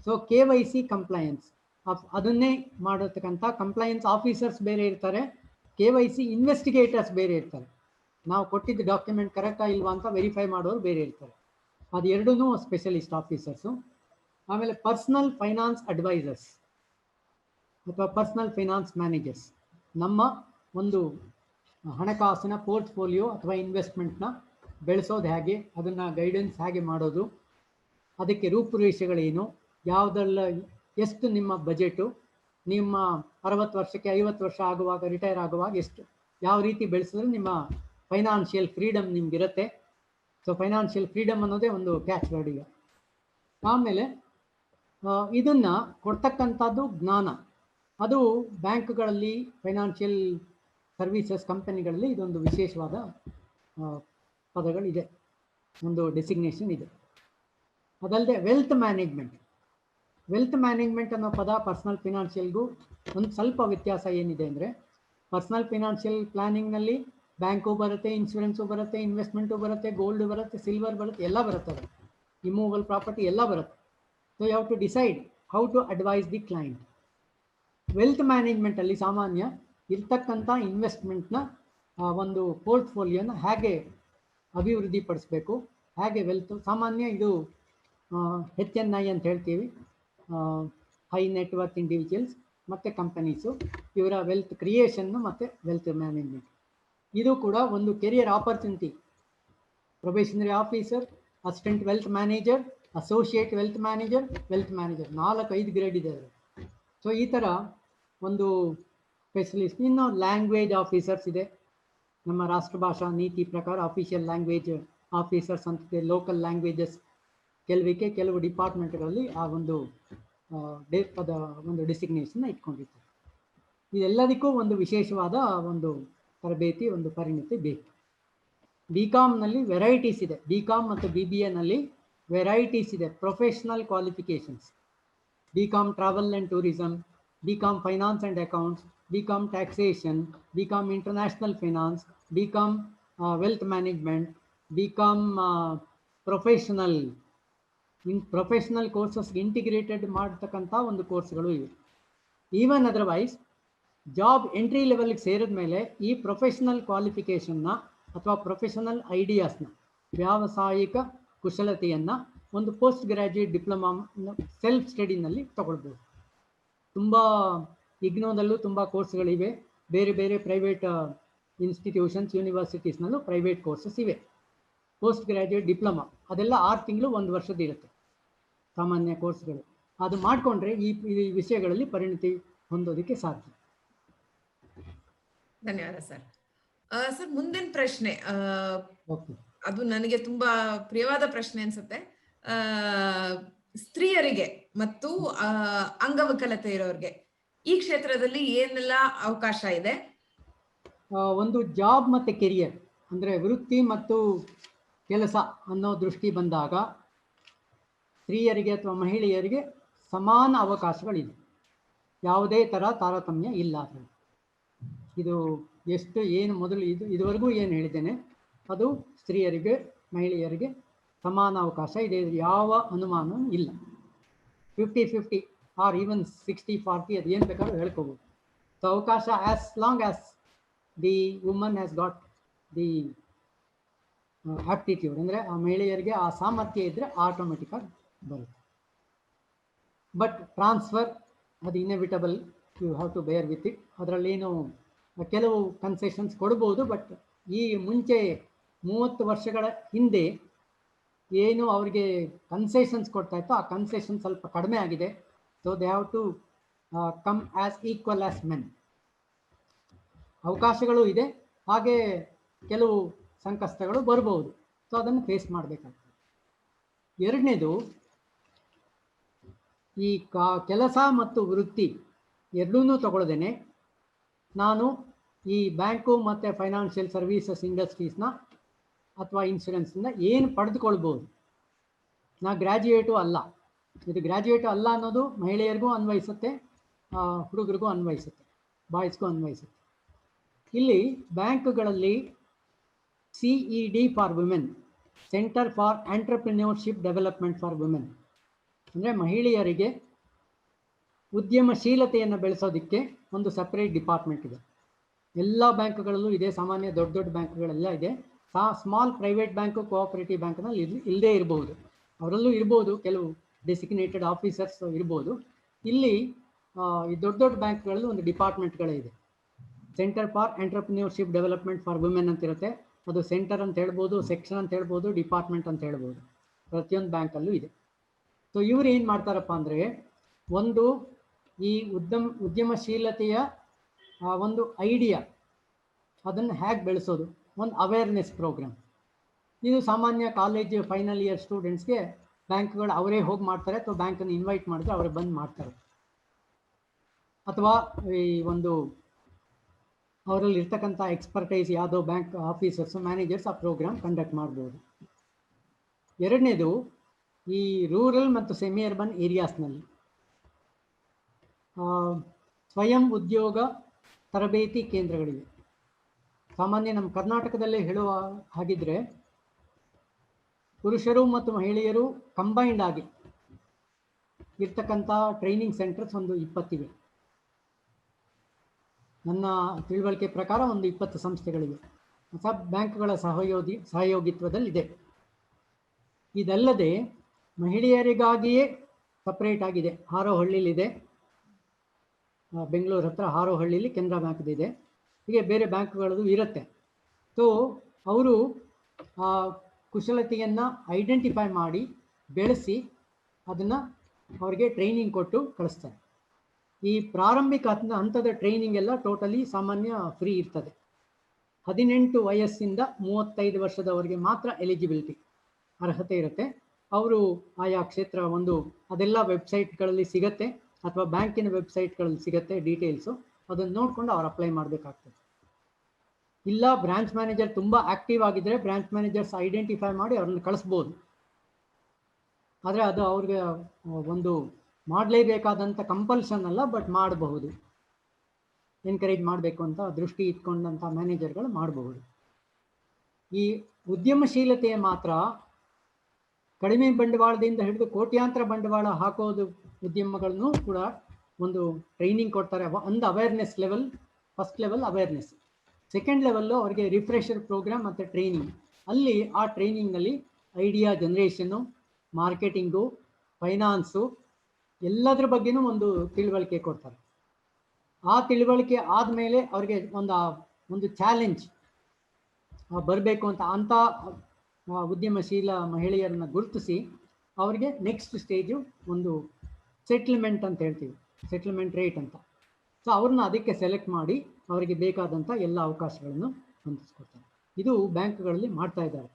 ಸೊ KYC ಕಂಪ್ಲೈಯನ್ಸ್, ಅದನ್ನೇ ಮಾಡತಕ್ಕಂಥ ಕಂಪ್ಲೈಯನ್ಸ್ ಆಫೀಸರ್ಸ್ ಬೇರೆ ಇರ್ತಾರೆ, KYC ಇನ್ವೆಸ್ಟಿಗೇಟರ್ಸ್ ಬೇರೆ ಇರ್ತಾರೆ. ನಾವು ಕೊಟ್ಟಿದ್ದ ಡಾಕ್ಯುಮೆಂಟ್ ಕರೆಕ್ಟಾ ಇಲ್ವಾ ಅಂತ ವೆರಿಫೈ ಮಾಡೋರು ಬೇರೆ ಇರ್ತಾರೆ. ಅದು ಎರಡೂ ಸ್ಪೆಷಲಿಸ್ಟ್ ಆಫೀಸರ್ಸು. ಆಮೇಲೆ ಪರ್ಸನಲ್ ಫೈನಾನ್ಸ್ ಅಡ್ವೈಸರ್ಸ್ ಅಥವಾ ಪರ್ಸನಲ್ ಫೈನಾನ್ಸ್ ಮ್ಯಾನೇಜರ್ಸ್. ನಮ್ಮ ಒಂದು ಹಣಕಾಸಿನ ಪೋರ್ಟ್ಫೋಲಿಯೋ ಅಥವಾ ಇನ್ವೆಸ್ಟ್ಮೆಂಟ್ನ ಬೆಳೆಸೋದು ಹೇಗೆ, ಅದನ್ನು ಗೈಡೆನ್ಸ್ ಹೇಗೆ ಮಾಡೋದು, ಅದಕ್ಕೆ ರೂಪುರೇಷೆಗಳೇನು, ಯಾವುದೆಲ್ಲ, ಎಷ್ಟು ನಿಮ್ಮ ಬಜೆಟು, ನಿಮ್ಮ 60 ವರ್ಷಕ್ಕೆ 50 ವರ್ಷ ಆಗುವಾಗ, ರಿಟೈರ್ ಆಗುವಾಗ ಎಷ್ಟು, ಯಾವ ರೀತಿ ಬೆಳೆಸಿದ್ರೆ ನಿಮ್ಮ ಫೈನಾನ್ಷಿಯಲ್ ಫ್ರೀಡಮ್ ನಿಮಗಿರುತ್ತೆ. ಸೊ ಫೈನಾನ್ಷಿಯಲ್ ಫ್ರೀಡಮ್ ಅನ್ನೋದೇ ಒಂದು ಕ್ಯಾಚ್ ವರ್ಡ್ ಈಗ. ಆಮೇಲೆ ಇದನ್ನು ಕೊಡ್ತಕ್ಕಂಥದ್ದು ಜ್ಞಾನ. ಅದು ಬ್ಯಾಂಕ್ಗಳಲ್ಲಿ, ಫೈನಾನ್ಷಿಯಲ್ ಸರ್ವೀಸಸ್ ಕಂಪನಿಗಳಲ್ಲಿ ಇದೊಂದು ವಿಶೇಷವಾದ ಪದಗಳಿದೆ, ಒಂದು ಡೆಸಿಗ್ನೇಷನ್ ಇದೆ. ಅದಲ್ಲದೆ ವೆಲ್ತ್ ಮ್ಯಾನೇಜ್ಮೆಂಟ್ ಅನ್ನೋ ಪದ ಪರ್ಸನಲ್ ಫಿನಾನ್ಷಿಯಲ್ಗೂ ಒಂದು ಸ್ವಲ್ಪ ವ್ಯತ್ಯಾಸ ಏನಿದೆ ಅಂದರೆ, ಪರ್ಸನಲ್ ಫಿನಾನ್ಷಿಯಲ್ ಪ್ಲಾನಿಂಗ್ನಲ್ಲಿ ಬ್ಯಾಂಕು ಬರುತ್ತೆ, ಇನ್ಶೂರೆನ್ಸು ಬರುತ್ತೆ, ಇನ್ವೆಸ್ಟ್ಮೆಂಟು ಬರುತ್ತೆ, ಗೋಲ್ಡು ಬರುತ್ತೆ, ಸಿಲ್ವರ್ ಬರುತ್ತೆ, ಎಲ್ಲ ಬರುತ್ತೆ, ಇಮೂವಬಲ್ ಪ್ರಾಪರ್ಟಿ ಎಲ್ಲ ಬರುತ್ತೆ. So you have to decide how to advise the client. Wealth ಮ್ಯಾನೇಜ್ಮೆಂಟಲ್ಲಿ ಸಾಮಾನ್ಯ ಇರ್ತಕ್ಕಂಥ ಇನ್ವೆಸ್ಟ್ಮೆಂಟ್ನ ಒಂದು ಪೋರ್ಟ್ಫೋಲಿಯೋನ ಹೇಗೆ ಅಭಿವೃದ್ಧಿಪಡಿಸಬೇಕು. ಹಾಗೆ ವೆಲ್ತ್ ಸಾಮಾನ್ಯ ಇದು HNI ಅಂತ ಹೇಳ್ತೀವಿ, ಹೈ ನೆಟ್ವರ್ತ್ ಇಂಡಿವಿಜುವಲ್ಸ್ ಮತ್ತು ಕಂಪನೀಸು, ಇವರ ವೆಲ್ತ್ ಕ್ರಿಯೇಷನ್ನು ಮತ್ತು ವೆಲ್ತ್ ಮ್ಯಾನೇಜ್ಮೆಂಟ್. ಇದು ಕೂಡ ಒಂದು career opportunity. Probationary officer, assistant wealth manager, associate wealth manager, 4-5 grade ಇದೆ. ಸೊ ಈ ಥರ ಒಂದು ಸ್ಪೆಷಲಿಸ್ಟ್. ಇನ್ನು ಲ್ಯಾಂಗ್ವೇಜ್ ಆಫೀಸರ್ಸ್ ಇದೆ. ನಮ್ಮ ರಾಷ್ಟ್ರ ಭಾಷಾ ನೀತಿ ಪ್ರಕಾರ ಅಫಿಷಿಯಲ್ ಲ್ಯಾಂಗ್ವೇಜ್ ಆಫೀಸರ್ಸ್ ಅಂತಿದೆ. ಲೋಕಲ್ ಲ್ಯಾಂಗ್ವೇಜಸ್ ಕೆಲವು ಡಿಪಾರ್ಟ್ಮೆಂಟ್ಗಳಲ್ಲಿ ಆ ಒಂದು ಒಂದು ಡಿಸಿಗ್ನೇಷನ್ನ ಇಟ್ಕೊಂಡಿರ್ತಾರೆ. ಇದೆಲ್ಲದಕ್ಕೂ ಒಂದು ವಿಶೇಷವಾದ ಒಂದು ತರಬೇತಿ, ಒಂದು ಪರಿಣತಿ ಬೇಕು. BComನಲ್ಲಿ ವೆರೈಟೀಸ್ ಇದೆ. BCom ಮತ್ತು BBAನಲ್ಲಿ ವೆರೈಟೀಸ್ ಇದೆ. Professional qualifications: BCom travel and tourism, BCom finance and accounts, BCom taxation, BCom international finance, BCom wealth management, BCom professional ಕೋರ್ಸಸ್ಗೆ ಇಂಟಿಗ್ರೇಟೆಡ್ ಮಾಡ್ತಕ್ಕಂಥ ಒಂದು ಕೋರ್ಸ್ಗಳು ಇವೆ. ಈವನ್ ಅದರ್ವೈಸ್ ಜಾಬ್ ಎಂಟ್ರಿ ಲೆವೆಲ್ಗೆ ಸೇರಿದ ಮೇಲೆ ಈ ಪ್ರೊಫೆಷನಲ್ ಕ್ವಾಲಿಫಿಕೇಷನ್ನ ಅಥವಾ ಪ್ರೊಫೆಷನಲ್ ಐಡಿಯಾಸ್ನ, ವ್ಯಾವಸಾಯಿಕ ಕುಶಲತೆಯನ್ನು ಒಂದು ಪೋಸ್ಟ್ ಗ್ರ್ಯಾಜುಯೇಟ್ ಡಿಪ್ಲೊಮಾ ಸೆಲ್ಫ್ ಸ್ಟಡಿನಲ್ಲಿ ತಗೊಳ್ಬೋದು. ತುಂಬ ಇಗ್ನೋದಲ್ಲೂ ತುಂಬ ಕೋರ್ಸ್ಗಳಿವೆ. ಬೇರೆ ಬೇರೆ ಪ್ರೈವೇಟ್ ಇನ್ಸ್ಟಿಟ್ಯೂಷನ್ಸ್, ಯೂನಿವರ್ಸಿಟೀಸ್ನಲ್ಲೂ ಪ್ರೈವೇಟ್ ಕೋರ್ಸಸ್ ಇವೆ. ಪೋಸ್ಟ್ ಗ್ರ್ಯಾಜುಯೇಟ್ ಡಿಪ್ಲೊಮಾ ಅದೆಲ್ಲ 6 ತಿಂಗಳು 1 ವರ್ಷದ ಇರುತ್ತೆ ಸಾಮಾನ್ಯ ಕೋರ್ಸ್ಗಳು. ಅದು ಮಾಡಿಕೊಂಡ್ರೆ ಈ ವಿಷಯಗಳಲ್ಲಿ ಪರಿಣತಿ ಹೊಂದೋದಕ್ಕೆ ಸಾಧ್ಯ. ಧನ್ಯವಾದ ಸರ್. ಸರ್, ಮುಂದಿನ ಪ್ರಶ್ನೆ, ಓಕೆ, ಅದು ನನಗೆ ತುಂಬಾ ಪ್ರಿಯವಾದ ಪ್ರಶ್ನೆ ಅನ್ಸುತ್ತೆ. ಸ್ತ್ರೀಯರಿಗೆ ಮತ್ತು ಅಂಗವಿಕಲತೆ ಇರೋರಿಗೆ ಈ ಕ್ಷೇತ್ರದಲ್ಲಿ ಏನೆಲ್ಲ ಅವಕಾಶ ಇದೆ? ಒಂದು ಜಾಬ್ ಮತ್ತು ಕೆರಿಯರ್ ಅಂದರೆ ವೃತ್ತಿ ಮತ್ತು ಕೆಲಸ ಅನ್ನೋ ದೃಷ್ಟಿ ಬಂದಾಗ ಸ್ತ್ರೀಯರಿಗೆ ಅಥವಾ ಮಹಿಳೆಯರಿಗೆ ಸಮಾನ ಅವಕಾಶಗಳಿದೆ. ಯಾವುದೇ ಥರ ತಾರತಮ್ಯ ಇಲ್ಲ. ಇದು ಏನು ಮೊದಲು ಇದುವರೆಗೂ ಏನು ಹೇಳಿದ್ದೇನೆ ಅದು ಸ್ತ್ರೀಯರಿಗೆ ಮಹಿಳೆಯರಿಗೆ ಸಮಾನ ಅವಕಾಶ ಇದೆ. ಯಾವ ಅನುಮಾನವೂ ಇಲ್ಲ. 50-50 ಆರ್ ಈವನ್ 60-40 ಅದು ಏನು ಬೇಕಾದ್ರೂ ಹೇಳ್ಕೋಬೋದು. ಸೊ ಅವಕಾಶ as long as the woman has got the aptitude, ಅಂದರೆ ಆ ಮಹಿಳೆಯರಿಗೆ ಆ ಸಾಮರ್ಥ್ಯ ಇದ್ದರೆ ಆಟೋಮೆಟಿಕ್ಕಾಗಿ ಬರುತ್ತೆ. ಬಟ್ ಟ್ರಾನ್ಸ್ಫರ್ ಅದು inevitable, you have to bear with it. ಅದರಲ್ಲೇನು ಕೆಲವು ಕನ್ಸೆಷನ್ಸ್ ಕೊಡ್ಬೋದು. ಬಟ್ ಈ ಮುಂಚೆ 30 ವರ್ಷಗಳ ಹಿಂದೆ ಏನು ಅವರಿಗೆ ಕನ್ಸೆಷನ್ಸ್ ಕೊಡ್ತಾ ಇತ್ತು, ಆ ಕನ್ಸೆಷನ್ ಸ್ವಲ್ಪ ಕಡಿಮೆ ಆಗಿದೆ. So they have to come as equal as men. ಅವಕಾಶಗಳು ಇದೆ, ಹಾಗೆ ಕೆಲವು ಸಂಕಷ್ಟಗಳು ಬರ್ಬೋದು. ಸೊ ಅದನ್ನು ಫೇಸ್ ಮಾಡಬೇಕಾಗ್ತದೆ. ಎರಡನೇದು, ಈ ಕೆಲಸ ಮತ್ತು ವೃತ್ತಿ ಎರಡೂ ತಗೊಳ್ದೇನೆ ನಾನು ಈ ಬ್ಯಾಂಕು ಮತ್ತು ಫೈನಾನ್ಷಿಯಲ್ ಸರ್ವೀಸಸ್ ಇಂಡಸ್ಟ್ರೀಸ್ನ ಅಥವಾ ಇನ್ಶೂರೆನ್ಸಿಂದ ಏನು ಪಡೆದುಕೊಳ್ಬೋದು. ನಾ ಗ್ರ್ಯಾಜುಯೇಟು ಅಲ್ಲ. ಇದು ಗ್ರ್ಯಾಜುಯೇಟು ಅಲ್ಲ ಅನ್ನೋದು ಮಹಿಳೆಯರಿಗೂ ಅನ್ವಯಿಸುತ್ತೆ, ಹುಡುಗರಿಗೂ ಅನ್ವಯಿಸುತ್ತೆ, ಬಾಯ್ಸ್ಗೂ ಅನ್ವಯಿಸುತ್ತೆ. ಇಲ್ಲಿ ಬ್ಯಾಂಕ್ಗಳಲ್ಲಿ CED for women, centre for entrepreneurship development for women, ಅಂದರೆ ಮಹಿಳೆಯರಿಗೆ ಉದ್ಯಮಶೀಲತೆಯನ್ನು ಬೆಳೆಸೋದಕ್ಕೆ ಒಂದು ಸಪ್ರೇಟ್ ಡಿಪಾರ್ಟ್ಮೆಂಟ್ ಇದೆ. ಎಲ್ಲ ಬ್ಯಾಂಕ್ಗಳಲ್ಲೂ ಇದೆ. ಸಾಮಾನ್ಯ ದೊಡ್ಡ ದೊಡ್ಡ ಬ್ಯಾಂಕ್ಗಳೆಲ್ಲ ಇದೆ. ಸ್ಮಾಲ್ ಪ್ರೈವೇಟ್ ಬ್ಯಾಂಕು, ಕೋಆಪರೇಟಿವ್ ಬ್ಯಾಂಕ್ನಲ್ಲಿ ಇಲ್ಲದೇ ಇರ್ಬೋದು, ಅವರಲ್ಲೂ ಇರ್ಬೋದು, ಕೆಲವು ಡೆಸಿಗ್ನೇಟೆಡ್ ಆಫೀಸರ್ಸ್ ಇರ್ಬೋದು. ಇಲ್ಲಿ ಈ ದೊಡ್ಡ ದೊಡ್ಡ ಬ್ಯಾಂಕ್ಗಳಲ್ಲೂ ಒಂದು ಡಿಪಾರ್ಟ್ಮೆಂಟ್ಗಳೇ ಇದೆ. Centre for entrepreneurship development for women ಅಂತಿರುತ್ತೆ. ಅದು ಸೆಂಟರ್ ಅಂತ ಹೇಳ್ಬೋದು, ಸೆಕ್ಷನ್ ಅಂತ ಹೇಳ್ಬೋದು, ಡಿಪಾರ್ಟ್ಮೆಂಟ್ ಅಂತ ಹೇಳ್ಬೋದು. ಪ್ರತಿಯೊಂದು ಬ್ಯಾಂಕಲ್ಲೂ ಇದೆ. ಸೊ ಇವರು ಏನು ಮಾಡ್ತಾರಪ್ಪ ಅಂದರೆ, ಒಂದು ಈ ಉದ್ಯಮಶೀಲತೆಯ ಒಂದು ಐಡಿಯಾ ಅದನ್ನು ಹೇಗೆ ಬೆಳೆಸೋದು, ಒಂದು ಅವೇರ್ನೆಸ್ ಪ್ರೋಗ್ರಾಮ್. ಇದು ಸಾಮಾನ್ಯ ಕಾಲೇಜ್ ಫೈನಲ್ ಇಯರ್ ಸ್ಟೂಡೆಂಟ್ಸ್ಗೆ ಬ್ಯಾಂಕ್ಗಳು ಅವರೇ ಹೋಗಿ ಮಾಡ್ತಾರೆ, ಅಥವಾ ಬ್ಯಾಂಕನ್ನು ಇನ್ವೈಟ್ ಮಾಡಿದ್ರೆ ಅವರೇ ಬಂದು ಮಾಡ್ತಾರೆ. ಅಥವಾ ಈ ಒಂದು ಅವರಲ್ಲಿ ಇರ್ತಕ್ಕಂಥ ಎಕ್ಸ್ಪರ್ಟೈಸ್ ಯಾವುದೋ ಬ್ಯಾಂಕ್ ಆಫೀಸರ್ಸು, ಮ್ಯಾನೇಜರ್ಸ್ ಆ ಪ್ರೋಗ್ರಾಮ್ ಕಂಡಕ್ಟ್ ಮಾಡ್ಬೋದು. ಎರಡನೇದು, ಈ ರೂರಲ್ ಮತ್ತು ಸೆಮಿ ಅರ್ಬನ್ ಏರಿಯಾಸ್ನಲ್ಲಿ ಸ್ವಯಂ ಉದ್ಯೋಗ ತರಬೇತಿ ಕೇಂದ್ರಗಳಿವೆ. ಸಾಮಾನ್ಯ ನಮ್ಮ ಕರ್ನಾಟಕದಲ್ಲೇ ಹೇಳುವ ಹಾಗಿದ್ರೆ ಪುರುಷರು ಮತ್ತು ಮಹಿಳೆಯರು ಕಂಬೈಂಡ್ ಆಗಿ ಇರ್ತಕ್ಕಂಥ ಟ್ರೈನಿಂಗ್ ಸೆಂಟರ್ಸ್ ಒಂದು 20 ಇವೆ. ನನ್ನ ತಿಳುವಳಿಕೆ ಪ್ರಕಾರ ಒಂದು 20 ಸಂಸ್ಥೆಗಳಿವೆ. ಬ್ಯಾಂಕ್ಗಳ ಸಹಯೋಗಿತ್ವದಲ್ಲಿದೆ. ಇದಲ್ಲದೆ ಮಹಿಳೆಯರಿಗಾಗಿಯೇ ಸಪ್ರೇಟ್ ಆಗಿದೆ. ಹಾರೋಹಳ್ಳಿಲಿದೆ, ಬೆಂಗಳೂರು ಹತ್ರ ಹಾರೋಹಳ್ಳಿಲಿ ಕೆನರಾ ಬ್ಯಾಂಕ್ ಇದೆ. ಹೀಗೆ ಬೇರೆ ಬ್ಯಾಂಕ್ಗಳದ್ದು ಇರುತ್ತೆ. ಸೊ ಅವರು ಆ ಕುಶಲತೆಯನ್ನು ಐಡೆಂಟಿಫೈ ಮಾಡಿ ಬೆಳೆಸಿ ಅದನ್ನು ಅವರಿಗೆ ಟ್ರೈನಿಂಗ್ ಕೊಟ್ಟು ಕಳಿಸ್ತಾರೆ. ಈ ಪ್ರಾರಂಭಿಕ ಹಂತದ ಟ್ರೈನಿಂಗ್ ಎಲ್ಲ ಟೋಟಲಿ ಸಾಮಾನ್ಯ ಫ್ರೀ ಇರ್ತದೆ. 18 ವಯಸ್ಸಿಂದ 35 ವರ್ಷದವರೆಗೆ ಮಾತ್ರ ಎಲಿಜಿಬಿಲಿಟಿ ಅರ್ಹತೆ ಇರುತ್ತೆ. ಅವರು ಆಯಾ ಕ್ಷೇತ್ರ ಅದೆಲ್ಲ ವೆಬ್ಸೈಟ್ಗಳಲ್ಲಿ ಸಿಗತ್ತೆ, ಅಥವಾ ಬ್ಯಾಂಕಿನ ವೆಬ್ಸೈಟ್ಗಳಲ್ಲಿ ಸಿಗತ್ತೆ ಡೀಟೇಲ್ಸು. ಅದನ್ನು ನೋಡಿಕೊಂಡು ಅವ್ರು ಅಪ್ಲೈ ಮಾಡಬೇಕಾಗ್ತದೆ. ಇಲ್ಲ ಬ್ರಾಂಚ್ ಮ್ಯಾನೇಜರ್ ತುಂಬ ಆಕ್ಟಿವ್ ಆಗಿದ್ದರೆ ಬ್ರಾಂಚ್ ಮ್ಯಾನೇಜರ್ಸ್ ಐಡೆಂಟಿಫೈ ಮಾಡಿ ಅವ್ರನ್ನ ಕಳಿಸ್ಬೋದು. ಆದರೆ ಅದು ಅವ್ರಿಗೆ ಮಾಡಲೇಬೇಕಾದಂಥ ಕಂಪಲ್ಷನ್ ಅಲ್ಲ, ಬಟ್ ಮಾಡಬಹುದು. ಎನ್ಕರೇಜ್ ಮಾಡಬೇಕು ಅಂತ ದೃಷ್ಟಿ ಇಟ್ಕೊಂಡಂಥ ಮ್ಯಾನೇಜರ್ಗಳು ಮಾಡಬಹುದು. ಈ ಉದ್ಯಮಶೀಲತೆಯ ಮಾತ್ರ ಕಡಿಮೆ ಬಂಡವಾಳದಿಂದ ಹಿಡಿದು ಕೋಟ್ಯಾಂತರ ಬಂಡವಾಳ ಹಾಕೋದು ಉದ್ಯಮಗಳನ್ನು ಕೂಡ ಒಂದು ಟ್ರೈನಿಂಗ್ ಕೊಡ್ತಾರೆ. ಒಂದು awareness level, first level awareness. Second level ಅವರಿಗೆ ರಿಫ್ರೆಷರ್ ಪ್ರೋಗ್ರಾಮ್ ಮತ್ತು ಟ್ರೈನಿಂಗ್. ಅಲ್ಲಿ ಆ ಟ್ರೈನಿಂಗ್ನಲ್ಲಿ ಐಡಿಯಾ ಜನರೇಷನ್ನು, ಮಾರ್ಕೆಟಿಂಗು, ಫೈನಾನ್ಸು ಎಲ್ಲದ್ರ ಬಗ್ಗೆನೂ ಒಂದು ತಿಳುವಳಿಕೆ ಕೊಡ್ತಾರೆ. ಆ ತಿಳುವಳಿಕೆ ಆದಮೇಲೆ ಅವ್ರಿಗೆ ಒಂದು ಚಾಲೆಂಜ್ ಬರಬೇಕು ಅಂಥ ಉದ್ಯಮಶೀಲ ಮಹಿಳೆಯರನ್ನ ಗುರುತಿಸಿ ಅವರಿಗೆ ನೆಕ್ಸ್ಟ್ ಸ್ಟೇಜು ಒಂದು ಸೆಟ್ಲ್ಮೆಂಟ್ ಅಂತ ಹೇಳ್ತೀವಿ, ಸೆಟ್ಲ್ಮೆಂಟ್ ರೇಟ್ ಅಂತ. ಸೊ ಅವ್ರನ್ನ ಅದಕ್ಕೆ ಸೆಲೆಕ್ಟ್ ಮಾಡಿ ಅವರಿಗೆ ಬೇಕಾದಂಥ ಎಲ್ಲ ಅವಕಾಶಗಳನ್ನು ಹೊಂದಿಸ್ಕೊಡ್ತಾರೆ. ಇದು ಬ್ಯಾಂಕ್ಗಳಲ್ಲಿ ಮಾಡ್ತಾ ಇದ್ದಾರೆ.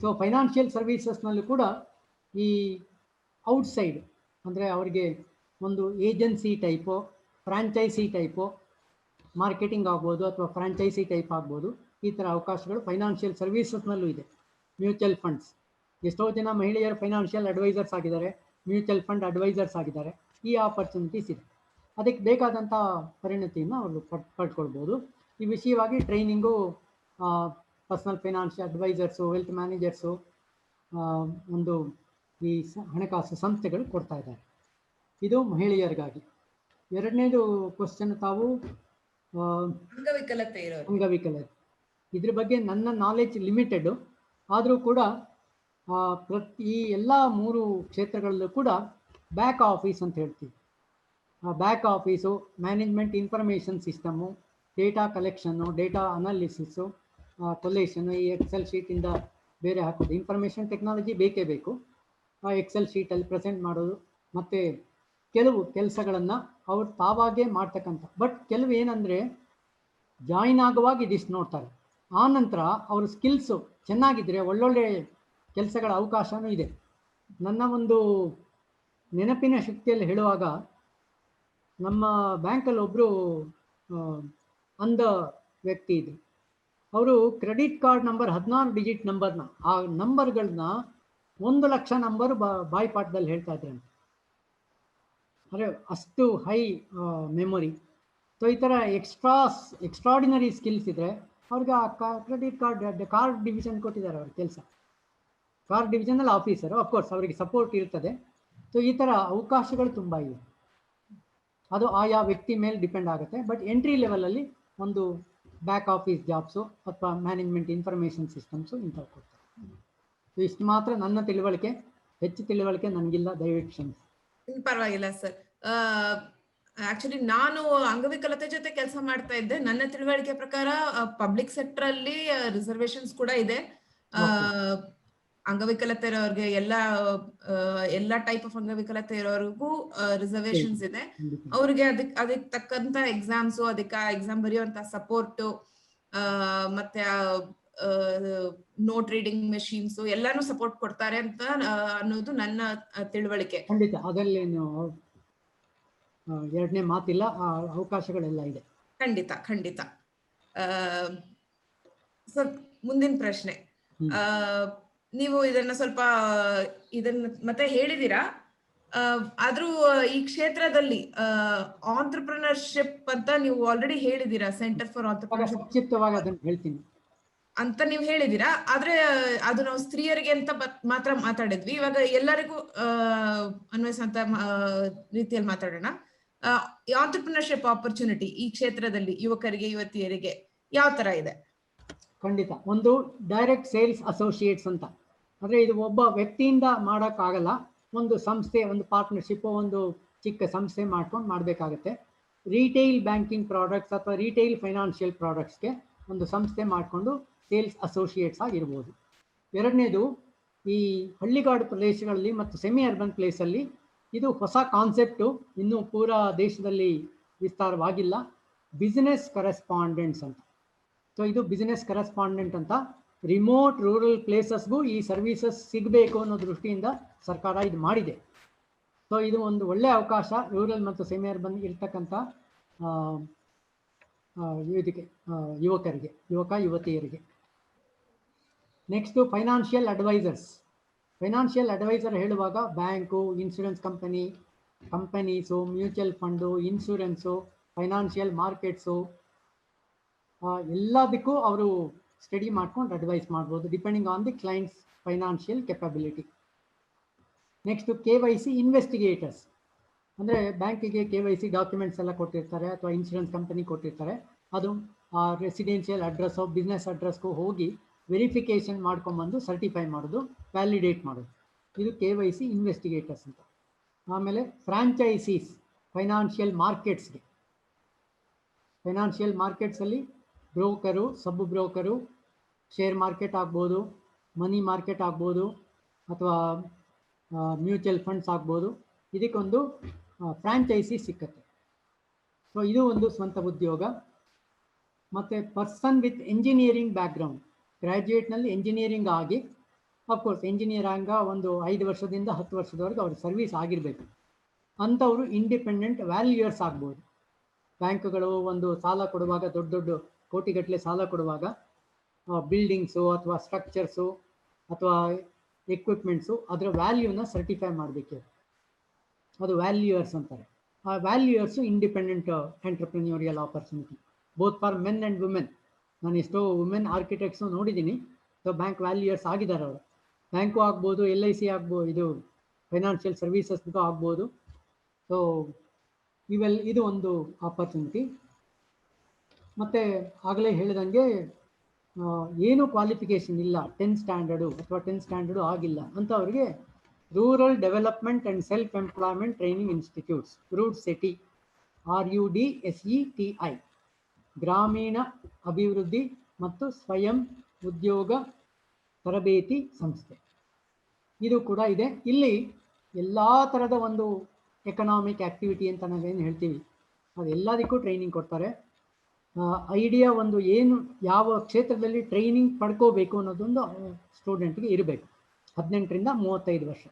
ಸೊ ಫೈನಾನ್ಷಿಯಲ್ ಸರ್ವೀಸಸ್ನಲ್ಲೂ ಕೂಡ ಈ ಔಟ್ಸೈಡ್ ಅಂದರೆ ಅವರಿಗೆ ಒಂದು agency type, franchise type, marketing ಆಗ್ಬೋದು ಅಥವಾ ಫ್ರಾಂಚೈಸಿ ಟೈಪ್ ಆಗ್ಬೋದು. ಈ ಥರ ಅವಕಾಶಗಳು ಫೈನಾನ್ಷಿಯಲ್ ಸರ್ವೀಸಸ್ನಲ್ಲೂ ಇದೆ. ಮ್ಯೂಚುವಲ್ ಫಂಡ್ಸ್, ಎಷ್ಟೋ ಜನ ಮಹಿಳೆಯರು ಫೈನಾನ್ಷಿಯಲ್ ಅಡ್ವೈಸರ್ಸ್ ಆಗಿದ್ದಾರೆ, ಮ್ಯೂಚುವಲ್ ಫಂಡ್ ಅಡ್ವೈಸರ್ಸ್ ಆಗಿದ್ದಾರೆ. ಈ ಆಪರ್ಚುನಿಟೀಸ್ ಇದೆ. ಅದಕ್ಕೆ ಬೇಕಾದಂಥ ಪರಿಣತಿಯನ್ನು ಅವರು ಪಡ್ಕೊಳ್ಬೋದು. ಈ ವಿಷಯವಾಗಿ training personal financial advisers, wealth managers, ಈ ಹಣಕಾಸು ಸಂಸ್ಥೆಗಳು ಕೊಡ್ತಾ ಇದ್ದಾರೆ. ಇದು ಮಹಿಳೆಯರಿಗಾಗಿ. ಎರಡನೇದು ಕ್ವಶನ್ ತಾವು ಅಂಗವಿಕಲತೆ. ಇದ್ರ ಬಗ್ಗೆ ನನ್ನ ನಾಲೆಜ್ ಲಿಮಿಟೆಡ್ ಆದರೂ ಕೂಡ ಈ ಎಲ್ಲ 3 ಕ್ಷೇತ್ರಗಳಲ್ಲೂ ಕೂಡ ಬ್ಯಾಕ್ ಆಫೀಸ್ ಅಂತ ಹೇಳ್ತೀವಿ. Back office management information system, data collection, data analysis, collation, ಈ ಎಕ್ಸೆಲ್ ಶೀಟಿಂದ ಬೇರೆ ಹಾಕೋದು. ಇನ್ಫಾರ್ಮೇಷನ್ ಟೆಕ್ನಾಲಜಿ ಬೇಕೇ ಬೇಕು. ಆ ಎಕ್ಸೆಲ್ ಶೀಟಲ್ಲಿ ಪ್ರೆಸೆಂಟ್ ಮಾಡೋದು, ಮತ್ತು ಕೆಲವು ಕೆಲಸಗಳನ್ನು ಅವ್ರು ತಾವಾಗೇ ಮಾಡ್ತಕ್ಕಂಥ. ಬಟ್ ಕೆಲವು ಏನಂದರೆ ಜಾಯಿನ್ ಆಗುವಾಗ ಇದಿಷ್ಟು ನೋಡ್ತಾರೆ. ಆ ನಂತರ ಅವ್ರ ಸ್ಕಿಲ್ಸು ಚೆನ್ನಾಗಿದ್ದರೆ ಒಳ್ಳೊಳ್ಳೆ ಕೆಲಸಗಳ ಅವಕಾಶವೂ ಇದೆ. ನನ್ನ ಒಂದು ನೆನಪಿನ ಶಕ್ತಿಯಲ್ಲಿ ಹೇಳುವಾಗ, ನಮ್ಮ ಬ್ಯಾಂಕಲ್ಲಿ ಒಬ್ಬರು ಅಂಧ ವ್ಯಕ್ತಿ ಇದ್ದರು. ಅವರು ಕ್ರೆಡಿಟ್ ಕಾರ್ಡ್ ನಂಬರ್ 16 ಡಿಜಿಟ್ ನಂಬರ್ನ, ಆ ನಂಬರ್ಗಳನ್ನ 1 ಲಕ್ಷ ನಂಬರು ಬಾಯಿಪಾಠದಲ್ಲಿ ಹೇಳ್ತಾ ಇದ್ರಂತೆ. ಅಂದರೆ ಅಷ್ಟು ಹೈ ಮೆಮೊರಿ. ಸೊ ಈ ಥರ ಎಕ್ಸ್ಟ್ರಾಡಿನರಿ ಸ್ಕಿಲ್ಸ್ ಇದ್ದರೆ ಅವ್ರಿಗೆ ಆ ಕ್ರೆಡಿಟ್ ಕಾರ್ಡ್ ಡಿವಿಷನ್ ಕೊಟ್ಟಿದ್ದಾರೆ ಅವ್ರ ಕೆಲಸ. ಕಾರ್ಡ್ ಡಿವಿಷನಲ್ಲಿ ಆಫೀಸರು, ಅಫ್ಕೋರ್ಸ್ ಅವರಿಗೆ ಸಪೋರ್ಟ್ ಇರ್ತದೆ. ಸೊ ಈ ಥರ ಅವಕಾಶಗಳು ತುಂಬ ಇವೆ. ಅದು ಆಯಾ ವ್ಯಕ್ತಿ ಮೇಲೆ ಡಿಪೆಂಡ್ ಆಗುತ್ತೆ. ಬಟ್ ಎಂಟ್ರಿ ಲೆವೆಲಲ್ಲಿ ಒಂದು ಬ್ಯಾಕ್ ಆಫೀಸ್ ಜಾಬ್ಸು ಅಥವಾ ಮ್ಯಾನೇಜ್ಮೆಂಟ್ ಇನ್ಫಾರ್ಮೇಷನ್ ಸಿಸ್ಟಮ್ಸು ಇಂಥವು ಕೊಡ್ತಾರೆ. ಸೊ ಇಷ್ಟು ಮಾತ್ರ ನನ್ನ ತಿಳುವಳಿಕೆ. ಹೆಚ್ಚು ತಿಳುವಳಿಕೆ ನನಗಿಲ್ಲ, ದಯವಿಟ್ಟು ಕ್ಷಮಿಸಿ. ಪರವಾಗಿಲ್ಲ ಸರ್. ಆಕ್ಚುಲಿ ನಾನು ಅಂಗವಿಕಲತೆ ಜೊತೆ ಕೆಲಸ ಮಾಡ್ತಾ ಇದ್ದೆ. ನನ್ನ ತಿಳುವಳಿಕೆ ಪ್ರಕಾರ ಪಬ್ಲಿಕ್ ಸೆಕ್ಟರ್ ಅಲ್ಲಿ ರಿಸರ್ವೇಶನ್ಸ್ ಕೂಡ ಇದೆ. ಅಂಗವಿಕಲತೆ ಇರೋರ್ಗೆ ಎಲ್ಲಾ ಟೈಪ್ ಆಫ್ ಅಂಗವಿಕಲತೆ ಇರೋರ್ಗೂ ರಿಸರ್ವೇಶನ್ಸ್ ಇದೆ. ಅವ್ರಿಗೆ ಅದಕ್ಕೆ ತಕ್ಕಂತ ಎಕ್ಸಾಮ್ಸ್, ಅದಕ್ಕೆ ಆ ಎಕ್ಸಾಮ್ ಬರೆಯುವಂತ ಸಪೋರ್ಟ್, ಮತ್ತೆ ನೋಟ್ ರೀಡಿಂಗ್ ಮೆಷಿನ್ಸ್ ಎಲ್ಲಾನು ಸಪೋರ್ಟ್ ಕೊಡ್ತಾರೆ ಅಂತ ಅನ್ನೋದು ನನ್ನ ತಿಳುವಳಿಕೆ. ಖಂಡಿತ ಅದಲ್ಲೇನು ಎರಡನೇ ಮಾತಿಲ್ಲ, ಅವಕಾಶಗಳೆಲ್ಲ ಇದೆ. ಖಂಡಿತ. ಸರ್, ಮುಂದಿನ ಪ್ರಶ್ನೆ. ನೀವು ಇದನ್ನ ಮತ್ತೆ ಹೇಳಿದೀರಾ, ಆದ್ರೂ ಈ ಕ್ಷೇತ್ರದಲ್ಲಿ ಆಂಟ್ರಪ್ರಿನರ್ಶಿಪ್ ಅಂತ ನೀವು ಆಲ್ರೆಡಿ ಹೇಳಿದೀರಾ, ಸೆಂಟರ್ ಫಾರ್ ಆಂಟ್ರಪ್ರಿನರ್ಶಿಪ್ ಸಂಕ್ಷಿಪ್ತವಾಗಿ ಅದನ್ನ ಹೇಳ್ತೀನಿ ಅಂತ ನೀವು ಹೇಳಿದೀರಾ. ಆದ್ರೆ ಅದು ನಾವು ಸ್ತ್ರೀಯರಿಗೆ ಅಂತ ಮಾತ್ರ ಮಾತಾಡಿದ್ವಿ. ಇವಾಗ ಎಲ್ಲರಿಗೂ ಅನ್ವಯಿಸುವಂತ ರೀತಿಯಲ್ಲಿ ಮಾತಾಡೋಣ. ಆಂಟ್ರಪ್ರಿನರ್ಶಿಪ್ ಆಪರ್ಚುನಿಟಿ ಈ ಕ್ಷೇತ್ರದಲ್ಲಿ ಯುವಕರಿಗೆ, ಯುವತಿಯರಿಗೆ ಯಾವ ತರ ಇದೆ? ಖಂಡಿತ. ಒಂದು ಡೈರೆಕ್ಟ್ ಸೇಲ್ಸ್ ಅಸೋಸಿಯೇಟ್ಸ್ ಅಂತ, ಅಂದರೆ ಇದು ಒಬ್ಬ ವ್ಯಕ್ತಿಯಿಂದ ಮಾಡೋಕ್ಕಾಗಲ್ಲ, ಒಂದು ಸಂಸ್ಥೆ, ಒಂದು ಪಾರ್ಟ್ನರ್ಶಿಪ್, ಒಂದು ಚಿಕ್ಕ ಸಂಸ್ಥೆ ಮಾಡ್ಕೊಂಡು ಮಾಡಬೇಕಾಗತ್ತೆ. ರಿಟೇಲ್ ಬ್ಯಾಂಕಿಂಗ್ ಪ್ರಾಡಕ್ಟ್ಸ್ ಅಥವಾ ರಿಟೇಲ್ ಫೈನಾನ್ಷಿಯಲ್ ಪ್ರಾಡಕ್ಟ್ಸ್ಗೆ ಒಂದು ಸಂಸ್ಥೆ ಮಾಡಿಕೊಂಡು ಸೇಲ್ಸ್ ಅಸೋಸಿಯೇಟ್ಸ್ ಆಗಿರ್ಬೋದು. ಎರಡನೇದು, ಈ ಹಳ್ಳಿಗಾಡು ಪ್ರದೇಶಗಳಲ್ಲಿ ಮತ್ತು ಸೆಮಿ ಅರ್ಬನ್ ಪ್ಲೇಸಲ್ಲಿ ಇದು ಹೊಸ ಕಾನ್ಸೆಪ್ಟು, ಇನ್ನೂ ಪೂರಾ ದೇಶದಲ್ಲಿ ವಿಸ್ತಾರವಾಗಿಲ್ಲ. ಬಿಸ್ನೆಸ್ ಕರೆಸ್ಪಾಂಡೆಂಟ್ಸ್ ಅಂತ. ಸೊ ಇದು ಬಿಸ್ನೆಸ್ ಕರೆಸ್ಪಾಂಡೆಂಟ್ ಅಂತ ರಿಮೋಟ್ ರೂರಲ್ ಪ್ಲೇಸಸ್ಗೂ ಈ ಸರ್ವಿಸಸ್ ಸಿಗಬೇಕು ಅನ್ನೋ ದೃಷ್ಟಿಯಿಂದ ಸರ್ಕಾರ ಇದು ಮಾಡಿದೆ. ಸೊ ಇದು ಒಂದು ಒಳ್ಳೆಯ ಅವಕಾಶ ರೂರಲ್ ಮತ್ತು ಸೆಮಿ ಅರ್ಬನ್ ಇರ್ತಕ್ಕಂಥ ಇದಕ್ಕೆ ಯುವಕರಿಗೆ, ಯುವತಿಯರಿಗೆ. Next financial advisers. Financial adviser ಹೇಳುವಾಗ bank, insurance companies, mutual fund, insurance, financial markets, ಎಲ್ಲದಕ್ಕೂ ಅವರು ಸ್ಟಡಿ ಮಾಡ್ಕೊಂಡು ಅಡ್ವೈಸ್ ಮಾಡ್ಬೋದು, depending on the clients financial capability. Next KYC investigators. ಅಂದರೆ ಬ್ಯಾಂಕಿಗೆ KYC ಡಾಕ್ಯುಮೆಂಟ್ಸ್ ಎಲ್ಲ ಕೊಟ್ಟಿರ್ತಾರೆ ಅಥವಾ ಇನ್ಶೂರೆನ್ಸ್ ಕಂಪನಿ ಕೊಟ್ಟಿರ್ತಾರೆ, ಅದು ಆ ರೆಸಿಡೆನ್ಷಿಯಲ್ ಅಡ್ರೆಸ್ಸು, ಬಿಸ್ನೆಸ್ ಅಡ್ರೆಸ್ಗೂ ಹೋಗಿ ವೆರಿಫಿಕೇಷನ್ ಮಾಡ್ಕೊಂಬಂದು ಸರ್ಟಿಫೈ ಮಾಡೋದು, ವ್ಯಾಲಿಡೇಟ್ ಮಾಡೋದು, ಇದು KYC ಇನ್ವೆಸ್ಟಿಗೇಟರ್ಸ್ ಅಂತ. ಆಮೇಲೆ ಫ್ರಾಂಚೈಸೀಸ್ ಫೈನಾನ್ಷಿಯಲ್ ಮಾರ್ಕೆಟ್ಸ್ಗೆ. ಫೈನಾನ್ಷಿಯಲ್ ಮಾರ್ಕೆಟ್ಸಲ್ಲಿ ಬ್ರೋಕರು, ಸಬ್ ಬ್ರೋಕರು, ಶೇರ್ ಮಾರ್ಕೆಟ್ ಆಗ್ಬೋದು, ಮನಿ ಮಾರ್ಕೆಟ್ ಆಗ್ಬೋದು, ಅಥವಾ ಮ್ಯೂಚುವಲ್ ಫಂಡ್ಸ್ ಆಗ್ಬೋದು, ಇದಕ್ಕೊಂದು ಫ್ರಾಂಚೈಸಿ ಸಿಕ್ಕತ್ತೆ. ಸೊ ಇದು ಒಂದು ಸ್ವಂತ ಉದ್ಯೋಗ. ಮತ್ತು ಪರ್ಸನ್ ವಿತ್ ಎಂಜಿನಿಯರಿಂಗ್ ಬ್ಯಾಕ್ಗ್ರೌಂಡ್, ಗ್ರ್ಯಾಜುಯೇಟ್ನಲ್ಲಿ ಎಂಜಿನಿಯರಿಂಗ್ ಆಗಿ, ಅಫ್ಕೋರ್ಸ್ ಇಂಜಿನಿಯರ್ ಆಗ ಒಂದು 5 ವರ್ಷದಿಂದ 10 ವರ್ಷದವರೆಗೆ ಅವ್ರ ಸರ್ವಿಸ್ ಆಗಿರಬೇಕು, ಅಂಥವರು ಇಂಡಿಪೆಂಡೆಂಟ್ ವ್ಯಾಲ್ಯೂಯರ್ಸ್ ಆಗ್ಬೋದು. ಬ್ಯಾಂಕ್ಗಳು ಒಂದು ಸಾಲ ಕೊಡುವಾಗ, ದೊಡ್ಡ ದೊಡ್ಡ ಕೋಟಿಗಟ್ಟಲೆ ಸಾಲ ಕೊಡುವಾಗ, ಬಿಲ್ಡಿಂಗ್ಸು ಅಥವಾ ಸ್ಟ್ರಕ್ಚರ್ಸು ಅಥವಾ ಎಕ್ವಿಪ್ಮೆಂಟ್ಸು, ಅದರ ವ್ಯಾಲ್ಯೂನ ಸರ್ಟಿಫೈ ಮಾಡಬೇಕು, ಅದು ವ್ಯಾಲ್ಯೂಯರ್ಸ್ ಅಂತಾರೆ. ಆ valuers independent entrepreneurial opportunity, both for men and women. ನಾನು ಎಷ್ಟೋ ವುಮೆನ್ ಆರ್ಕಿಟೆಕ್ಟ್ಸು ನೋಡಿದ್ದೀನಿ. ಸೊ ಬ್ಯಾಂಕ್ ವ್ಯಾಲ್ಯೂಯರ್ಸ್ ಆಗಿದ್ದಾರೆ ಅವರು. ಬ್ಯಾಂಕು ಆಗ್ಬೋದು, LIC ಆಗ್ಬೋದು, ಇದು ಫೈನಾನ್ಷಿಯಲ್ ಸರ್ವೀಸಸ್ಗೂ ಆಗ್ಬೋದು. ಸೊ ಇದು ಒಂದು ಆಪರ್ಚುನಿಟಿ. ಮತ್ತು ಆಗಲೇ ಹೇಳಿದಂಗೆ ಏನು ಕ್ವಾಲಿಫಿಕೇಷನ್ ಇಲ್ಲ, 10th ಸ್ಟ್ಯಾಂಡರ್ಡು ಅಥವಾ 10th ಸ್ಟ್ಯಾಂಡರ್ಡು ಆಗಿಲ್ಲ ಅಂಥವ್ರಿಗೆ rural development and self employment training institutes, RUDSETI, RUDSETI, ಗ್ರಾಮೀಣ ಅಭಿವೃದ್ಧಿ ಮತ್ತು ಸ್ವಯಂ ಉದ್ಯೋಗ ತರಬೇತಿ ಸಂಸ್ಥೆ, ಇದು ಕೂಡ ಇದೆ. ಇಲ್ಲಿ ಎಲ್ಲ ಥರದ ಒಂದು ಎಕನಾಮಿಕ್ ಆ್ಯಕ್ಟಿವಿಟಿ ಅಂತ ನಾವೇನು ಹೇಳ್ತೀವಿ, ಅದೆಲ್ಲದಕ್ಕೂ ಟ್ರೈನಿಂಗ್ ಕೊಡ್ತಾರೆ. ಐಡಿಯಾ ಒಂದು ಏನು, ಯಾವ ಕ್ಷೇತ್ರದಲ್ಲಿ ಟ್ರೈನಿಂಗ್ ಪಡ್ಕೋಬೇಕು ಅನ್ನೋದೊಂದು ಸ್ಟೂಡೆಂಟ್ಗೆ ಇರಬೇಕು. 18ರಿಂದ 35 ವರ್ಷ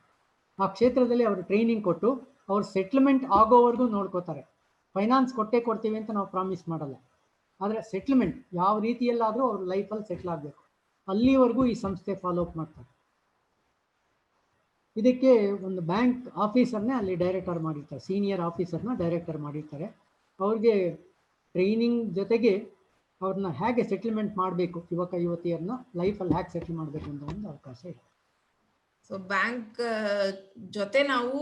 ಆ ಕ್ಷೇತ್ರದಲ್ಲಿ ಅವರು ಟ್ರೈನಿಂಗ್ ಕೊಟ್ಟು ಅವ್ರು ಸೆಟ್ಲ್ಮೆಂಟ್ ಆಗೋವರೆಗೂ ನೋಡ್ಕೋತಾರೆ. ಫೈನಾನ್ಸ್ ಕೊಡ್ತೀವಿ ಅಂತ ನಾವು ಪ್ರಾಮಿಸ್ ಮಾಡಲ್ಲ, ಆದರೆ ಸೆಟ್ಲ್ಮೆಂಟ್ ಯಾವ ರೀತಿಯಲ್ಲಾದರೂ ಅವ್ರ ಲೈಫಲ್ಲಿ ಸೆಟ್ಲ್ ಆಗಬೇಕು, ಅಲ್ಲಿವರೆಗೂ ಈ ಸಂಸ್ಥೆ ಫಾಲೋ ಅಪ್ ಮಾಡ್ತಾರೆ. ಇದಕ್ಕೆ ಒಂದು ಬ್ಯಾಂಕ್ ಆಫೀಸರ್ನೇ ಅಲ್ಲಿ ಡೈರೆಕ್ಟರ್ ಮಾಡಿರ್ತಾರೆ, ಸೀನಿಯರ್ ಆಫೀಸರ್ನ ಡೈರೆಕ್ಟರ್ ಮಾಡಿರ್ತಾರೆ. ಅವ್ರಿಗೆ ಟ್ರೈನಿಂಗ್ ಜೊತೆಗೆ ಅವ್ರನ್ನ ಹೇಗೆ ಸೆಟಲ್ಮೆಂಟ್ ಮಾಡಬೇಕು, ಯುವತಿಯರನ್ನ ಲೈಫಲ್ಲಿ ಹೇಗೆ ಸೆಟಲ್ ಮಾಡಬೇಕು ಅಂತ ಒಂದು ಅವಕಾಶ ಇದೆ. ಸೊ ಬ್ಯಾಂಕ್ ಜೊತೆ ನಾವು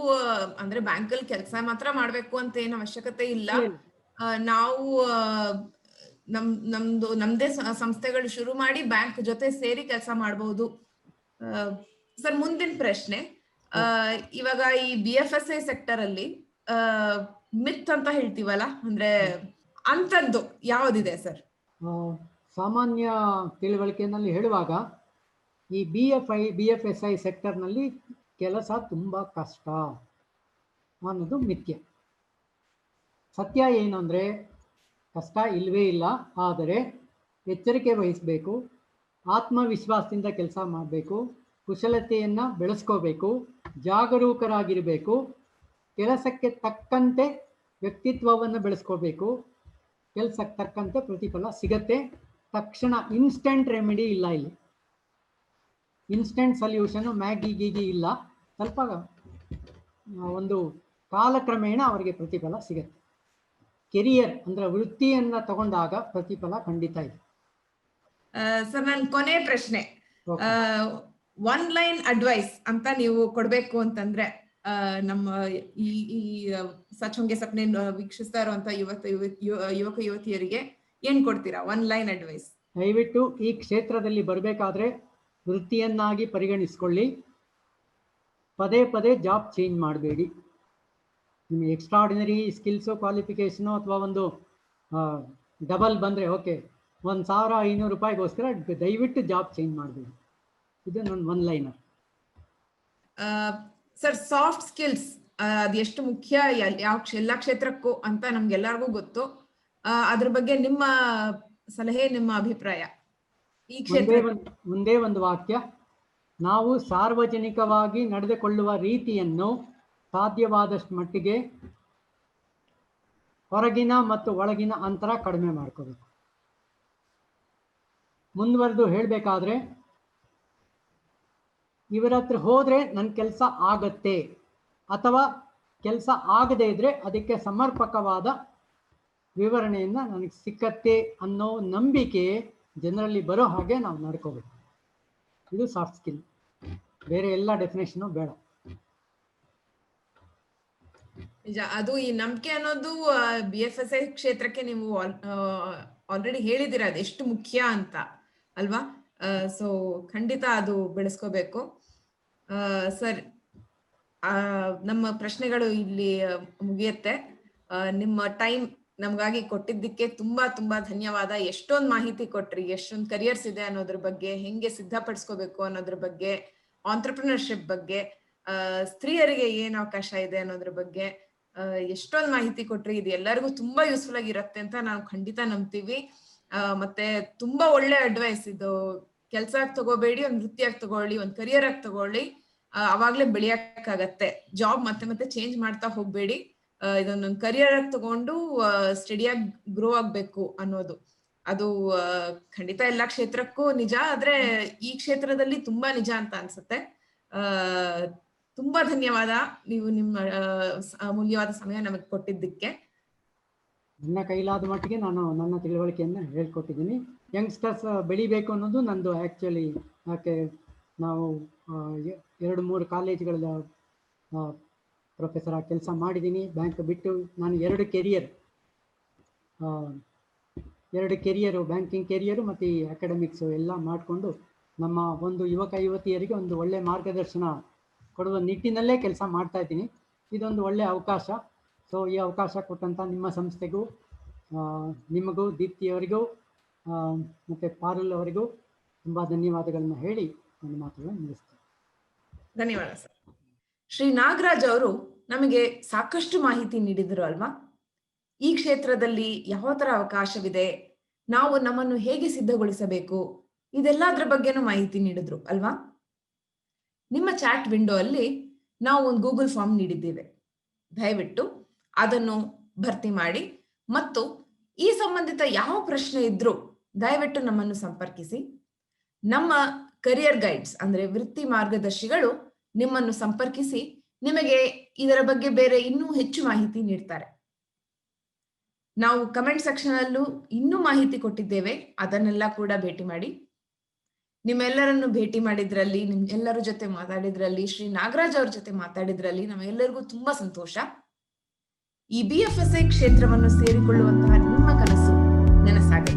ಅಂದ್ರೆ ಬ್ಯಾಂಕಲ್ಲಿ ಕೆಲಸ ಮಾತ್ರ ಮಾಡ್ಬೇಕು ಅಂತ ಏನು ಅವಶ್ಯಕತೆ ಇಲ್ಲ. ನಾವು ನಮ್ದೇ ಸಂಸ್ಥೆಗಳು ಶುರು ಮಾಡಿ ಬ್ಯಾಂಕ್ ಜೊತೆ ಸೇರಿ ಕೆಲಸ ಮಾಡಬಹುದು. ಸರ್, ಮುಂದಿನ ಪ್ರಶ್ನೆ, ಇವಾಗ ಈ BFSI ಸೆಕ್ಟರ್ ಅಲ್ಲಿ ಮಿತ್ ಅಂತ ಹೇಳ್ತೀವಲ್ಲ, ಅಂದ್ರೆ ಅಂತದ್ದು ಯಾವುದಿದೆ ಸರ್? ಸಾಮಾನ್ಯ ತಿಳುವಳಿಕೆಯಲ್ಲಿ ಹೇಳುವಾಗ ಈ BFSI ಸೆಕ್ಟರ್ನಲ್ಲಿ ಕೆಲಸ ತುಂಬ ಕಷ್ಟ ಅನ್ನೋದು ಮಿಥ್ಯ. ಸತ್ಯ ಏನು ಅಂದರೆ ಕಷ್ಟ ಇಲ್ಲವೇ ಇಲ್ಲ, ಆದರೆ ಎಚ್ಚರಿಕೆ ವಹಿಸಬೇಕು, ಆತ್ಮವಿಶ್ವಾಸದಿಂದ ಕೆಲಸ ಮಾಡಬೇಕು, ಕುಶಲತೆಯನ್ನು ಬೆಳೆಸ್ಕೋಬೇಕು, ಜಾಗರೂಕರಾಗಿರಬೇಕು, ಕೆಲಸಕ್ಕೆ ತಕ್ಕಂತೆ ವ್ಯಕ್ತಿತ್ವವನ್ನು ಬೆಳೆಸ್ಕೋಬೇಕು, ಕೆಲಸಕ್ಕೆ ತಕ್ಕಂತೆ ಪ್ರತಿಫಲ ಸಿಗತ್ತೆ. ತಕ್ಷಣ ಇನ್ಸ್ಟೆಂಟ್ ರೆಮಿಡಿ ಇಲ್ಲ, ಇಲ್ಲಿ ಇನ್ಸ್ಟೆಂಟ್ ಸೊಲ್ಯೂಷನು ಮ್ಯಾಗಿ ಇಲ್ಲ. ಸ್ವಲ್ಪ ಒಂದು ಕಾಲಕ್ರಮೇಣ ಅವರಿಗೆ ಪ್ರತಿಫಲ ಸಿಗತ್ತೆ. ಕೆರಿಯರ್ ಅಂದ್ರೆ ವೃತ್ತಿಯನ್ನು ತಗೊಂಡಾಗ ಪ್ರತಿಫಲ ಖಂಡಿತ ಇದೆ. ಸರ್, ನನ್ನ ಕೊನೆ ಪ್ರಶ್ನೆ, 1 ಲೈನ್ ಅಡ್ವೈಸ್ ಅಂತ ನೀವು ಕೊಡ್ಬೇಕು ಅಂತಂದ್ರೆ ನಮ್ಮ ಈ ಸಚ್ ಹೊಂಗೆ ಸಪ್ನೆ ವೀಕ್ಷಿಸ್ತಾ ಇರುವಂತ ಯುವಕ ಯುವತಿಯರಿಗೆ ಏನ್ ಕೊಡ್ತೀರಾ? 1 ಲೈನ್ ಅಡ್ವೈಸ್. ದಯವಿಟ್ಟು ಈ ಕ್ಷೇತ್ರದಲ್ಲಿ ಬರಬೇಕಾದ್ರೆ ವೃತ್ತಿಯನ್ನಾಗಿ ಪರಿಗಣಿಸ್ಕೊಳ್ಳಿ. ಪದೇ ಪದೇ ಜಾಬ್ ಚೇಂಜ್ ಮಾಡಬೇಡಿ. ನಿಮಗೆ ಎಕ್ಸ್ಟ್ರಾರ್ಡಿನರಿ ಸ್ಕಿಲ್ಸು ಕ್ವಾಲಿಫಿಕೇಷನು ಅಥವಾ ಒಂದು ಡಬಲ್ ಬಂದರೆ ಓಕೆ, 1500 ರೂಪಾಯಿಗೋಸ್ಕರ ದಯವಿಟ್ಟು ಜಾಬ್ ಚೇಂಜ್ ಮಾಡಬೇಡಿ. ಇದು ನನ್ನ 1 ಲೈನರ್. ಸರ್, ಸಾಫ್ಟ್ ಸ್ಕಿಲ್ಸ್ ಅದು ಎಷ್ಟು ಮುಖ್ಯ ಎಲ್ಲ ಕ್ಷೇತ್ರಕ್ಕೂ ಅಂತ ನಮ್ಗೆಲ್ಲರಿಗೂ ಗೊತ್ತು. ಅದ್ರ ಬಗ್ಗೆ ನಿಮ್ಮ ಸಲಹೆ, ನಿಮ್ಮ ಅಭಿಪ್ರಾಯ? ಈ ಕ್ಷೇತ್ರ ಮುಂದೆ ಒಂದು ವಾಕ್ಯ: ನಾವು ಸಾರ್ವಜನಿಕವಾಗಿ ನಡೆದುಕೊಳ್ಳುವ ರೀತಿಯನ್ನು ಸಾಧ್ಯವಾದಷ್ಟು ಮಟ್ಟಿಗೆ ಹೊರಗಿನ ಮತ್ತು ಒಳಗಿನ ಅಂತರ ಕಡಿಮೆ ಮಾಡ್ಕೋಬೇಕು. ಮುಂದುವರೆದು ಹೇಳಬೇಕಾದ್ರೆ, ಇವರ ಹತ್ರ ಹೋದರೆ ನನ್ನ ಕೆಲಸ ಆಗತ್ತೆ ಅಥವಾ ಕೆಲಸ ಆಗದೇ ಇದ್ರೆ ಅದಕ್ಕೆ ಸಮರ್ಪಕವಾದ ವಿವರಣೆಯನ್ನು ನನಗೆ ಸಿಕ್ಕತ್ತೆ ಅನ್ನೋ ನಂಬಿಕೆ ಜನರಲ್ಲಿ ಬರೋ ಹಾಗೆ ನಾವು ನಡ್ಕೋಬೇಕು. ಇದು ಸಾಫ್ಟ್ ಸ್ಕಿಲ್. ಬೇರೆ ಎಲ್ಲ ಡೆಫಿನೇಷನು ಬೇಡ. ನಿಜ. ಅದು ಈ ನಂಬಿಕೆ ಅನ್ನೋದು BFSI ಕ್ಷೇತ್ರಕ್ಕೆ ನೀವು ಆಲ್ರೆಡಿ ಹೇಳಿದಿರ ಅದು ಎಷ್ಟು ಮುಖ್ಯ ಅಂತ ಅಲ್ವಾ? ಸೊ ಖಂಡಿತ ಅದು ಬೆಳೆಸ್ಕೋಬೇಕು. ಸರ್, ನಮ್ಮ ಪ್ರಶ್ನೆಗಳು ಇಲ್ಲಿ ಮುಗಿಯುತ್ತೆ. ನಿಮ್ಮ ಟೈಮ್ ನಮ್ಗಾಗಿ ಕೊಟ್ಟಿದ್ದಕ್ಕೆ ತುಂಬಾ ತುಂಬಾ ಧನ್ಯವಾದ. ಎಷ್ಟೊಂದು ಮಾಹಿತಿ ಕೊಟ್ರಿ, ಎಷ್ಟೊಂದು ಕರಿಯರ್ಸ್ ಇದೆ ಅನ್ನೋದ್ರ ಬಗ್ಗೆ, ಹೆಂಗೆ ಸಿದ್ಧಪಡಿಸ್ಕೋಬೇಕು ಅನ್ನೋದ್ರ ಬಗ್ಗೆ, ಆಂಟ್ರಪ್ರಿನರ್ಶಿಪ್ ಬಗ್ಗೆ, ಸ್ತ್ರೀಯರಿಗೆ ಏನ್ ಅವಕಾಶ ಇದೆ ಅನ್ನೋದ್ರ ಬಗ್ಗೆ ಎಷ್ಟೊಂದು ಮಾಹಿತಿ ಕೊಟ್ರಿ. ಇದು ಎಲ್ಲರಿಗೂ ತುಂಬಾ ಯೂಸ್ಫುಲ್ ಆಗಿರತ್ತೆ ಅಂತ ನಾವು ಖಂಡಿತ ನಂಬ್ತೀವಿ. ಮತ್ತೆ ತುಂಬಾ ಒಳ್ಳೆ ಅಡ್ವೈಸ್ ಇದು. ಕೆಲ್ಸ ತಗೋಬೇಡಿ, ಒಂದ್ ವೃತ್ತಿಯಾಗಿ ತಗೊಳ್ಳಿ, ಒಂದ್ ಕರಿಯರ್ ಆಗಿ ತಗೊಳ್ಳಿ, ಅವಾಗ್ಲೇ ಬೆಳೆಯಕ್ಕಾಗತ್ತೆ. ಜಾಬ್ ಮತ್ತೆ ಮತ್ತೆ ಚೇಂಜ್ ಮಾಡ್ತಾ ಹೋಗ್ಬೇಡಿ. ಇದನ್ನೊಂದು ಕರಿಯರ್ ಆಗಿ ತಗೊಂಡು ಸ್ಟಡಿಯಾಗಿ ಗ್ರೋ ಆಗ್ಬೇಕು ಅನ್ನೋದು, ಅದು ಖಂಡಿತ ಎಲ್ಲಾ ಕ್ಷೇತ್ರಕ್ಕೂ ನಿಜ. ಆದ್ರೆ ಈ ಕ್ಷೇತ್ರದಲ್ಲಿ ತುಂಬಾ ನಿಜ ಅಂತ ಅನ್ಸುತ್ತೆ. ತುಂಬಾ ಧನ್ಯವಾದ, ನೀವು ನಿಮ್ಮ ಅಮೂಲ್ಯವಾದ ಸಮಯ ನಮಗೆ ಕೊಟ್ಟಿದ್ದಕ್ಕೆ. ನನ್ನ ಕೈಲಾದ ಮಟ್ಟಿಗೆ ನಾನು ನನ್ನ ತಿಳುವಳಿಕೆಯನ್ನು ಹೇಳ್ಕೊಟ್ಟಿದ್ದೀನಿ. ಯಂಗ್ಸ್ಟರ್ಸ್ ಬೆಳಿಬೇಕು ಅನ್ನೋದು ನಂದು ಆ್ಯಕ್ಚುಲಿ. ಯಾಕೆ ನಾವು 2-3 ಕಾಲೇಜ್ಗಳ ಪ್ರೊಫೆಸರ್ ಆಗಿ ಕೆಲಸ ಮಾಡಿದ್ದೀನಿ. ಬ್ಯಾಂಕ್ ಬಿಟ್ಟು ನಾನು 2 ಕೆರಿಯರು, ಬ್ಯಾಂಕಿಂಗ್ ಕೆರಿಯರು ಮತ್ತು ಈ ಅಕಾಡೆಮಿಕ್ಸು ಎಲ್ಲ ಮಾಡಿಕೊಂಡು ನಮ್ಮ ಒಂದು ಯುವಕ ಯುವತಿಯರಿಗೆ ಒಂದು ಒಳ್ಳೆಯ ಮಾರ್ಗದರ್ಶನ ಕೊಡುವ ನಿಟ್ಟಿನಲ್ಲೇ ಕೆಲಸ ಮಾಡ್ತಾ ಇದ್ದೀನಿ. ಇದೊಂದು ಒಳ್ಳೆಯ ಅವಕಾಶ. ಸೊ ಈ ಅವಕಾಶ ಕೊಟ್ಟಂಥ ನಿಮ್ಮ ಸಂಸ್ಥೆಗೂ, ನಿಮಗೂ, ದೀಪ್ತಿಯವರಿಗೂ ಮತ್ತು ಪಾರುಲ್ ಅವರಿಗೂ ತುಂಬ ಧನ್ಯವಾದಗಳನ್ನು ಹೇಳಿ ನನ್ನ ಮಾತುಗಳನ್ನು ಮುಗಿಸ್ತೇನೆ. ಧನ್ಯವಾದ ಸರ್. ಶ್ರೀ ನಾಗರಾಜ್ ಅವರು ನಮಗೆ ಸಾಕಷ್ಟು ಮಾಹಿತಿ ನೀಡಿದ್ರು ಅಲ್ವಾ? ಈ ಕ್ಷೇತ್ರದಲ್ಲಿ ಯಾವ ತರ ಅವಕಾಶವಿದೆ, ನಾವು ನಮ್ಮನ್ನು ಹೇಗೆ ಸಿದ್ಧಗೊಳಿಸಬೇಕು, ಇದೆಲ್ಲದ್ರ ಬಗ್ಗೆನೂ ಮಾಹಿತಿ ನೀಡಿದ್ರು ಅಲ್ವಾ? ನಿಮ್ಮ ಚಾಟ್ ವಿಂಡೋ ಅಲ್ಲಿ ನಾವು ಒಂದು ಗೂಗಲ್ ಫಾರ್ಮ್ ನೀಡಿದ್ದೇವೆ. ದಯವಿಟ್ಟು ಅದನ್ನು ಭರ್ತಿ ಮಾಡಿ ಮತ್ತು ಈ ಸಂಬಂಧಿತ ಯಾವ ಪ್ರಶ್ನೆ ಇದ್ರೂ ದಯವಿಟ್ಟು ನಮ್ಮನ್ನು ಸಂಪರ್ಕಿಸಿ. ನಮ್ಮ ಕರಿಯರ್ ಗೈಡ್ಸ್ ಅಂದ್ರೆ ವೃತ್ತಿ ಮಾರ್ಗದರ್ಶಿಗಳು ನಿಮ್ಮನ್ನು ಸಂಪರ್ಕಿಸಿ ನಿಮಗೆ ಇದರ ಬಗ್ಗೆ ಬೇರೆ ಇನ್ನೂ ಹೆಚ್ಚು ಮಾಹಿತಿ ನೀಡ್ತಾರೆ. ನಾವು ಕಮೆಂಟ್ ಸೆಕ್ಷನ್ ಅಲ್ಲೂ ಇನ್ನೂ ಮಾಹಿತಿ ಕೊಟ್ಟಿದ್ದೇವೆ, ಅದನ್ನೆಲ್ಲ ಕೂಡ ಭೇಟಿ ಮಾಡಿ. ನಿಮ್ಮೆಲ್ಲರನ್ನು ಭೇಟಿ ಮಾಡಿದ್ರಲ್ಲಿ, ನಿಮ್ಮೆಲ್ಲರ ಜೊತೆ ಮಾತಾಡಿದ್ರಲ್ಲಿ, ಶ್ರೀ ನಾಗರಾಜ್ ಅವ್ರ ಜೊತೆ ಮಾತಾಡಿದ್ರಲ್ಲಿ ನಮ್ಮೆಲ್ಲರಿಗೂ ತುಂಬಾ ಸಂತೋಷ. ಈ BFSI ಕ್ಷೇತ್ರವನ್ನು ಸೇರಿಕೊಳ್ಳುವಂತಹ ನಿಮ್ಮ ಕನಸು ನನಸಾಗಲಿ.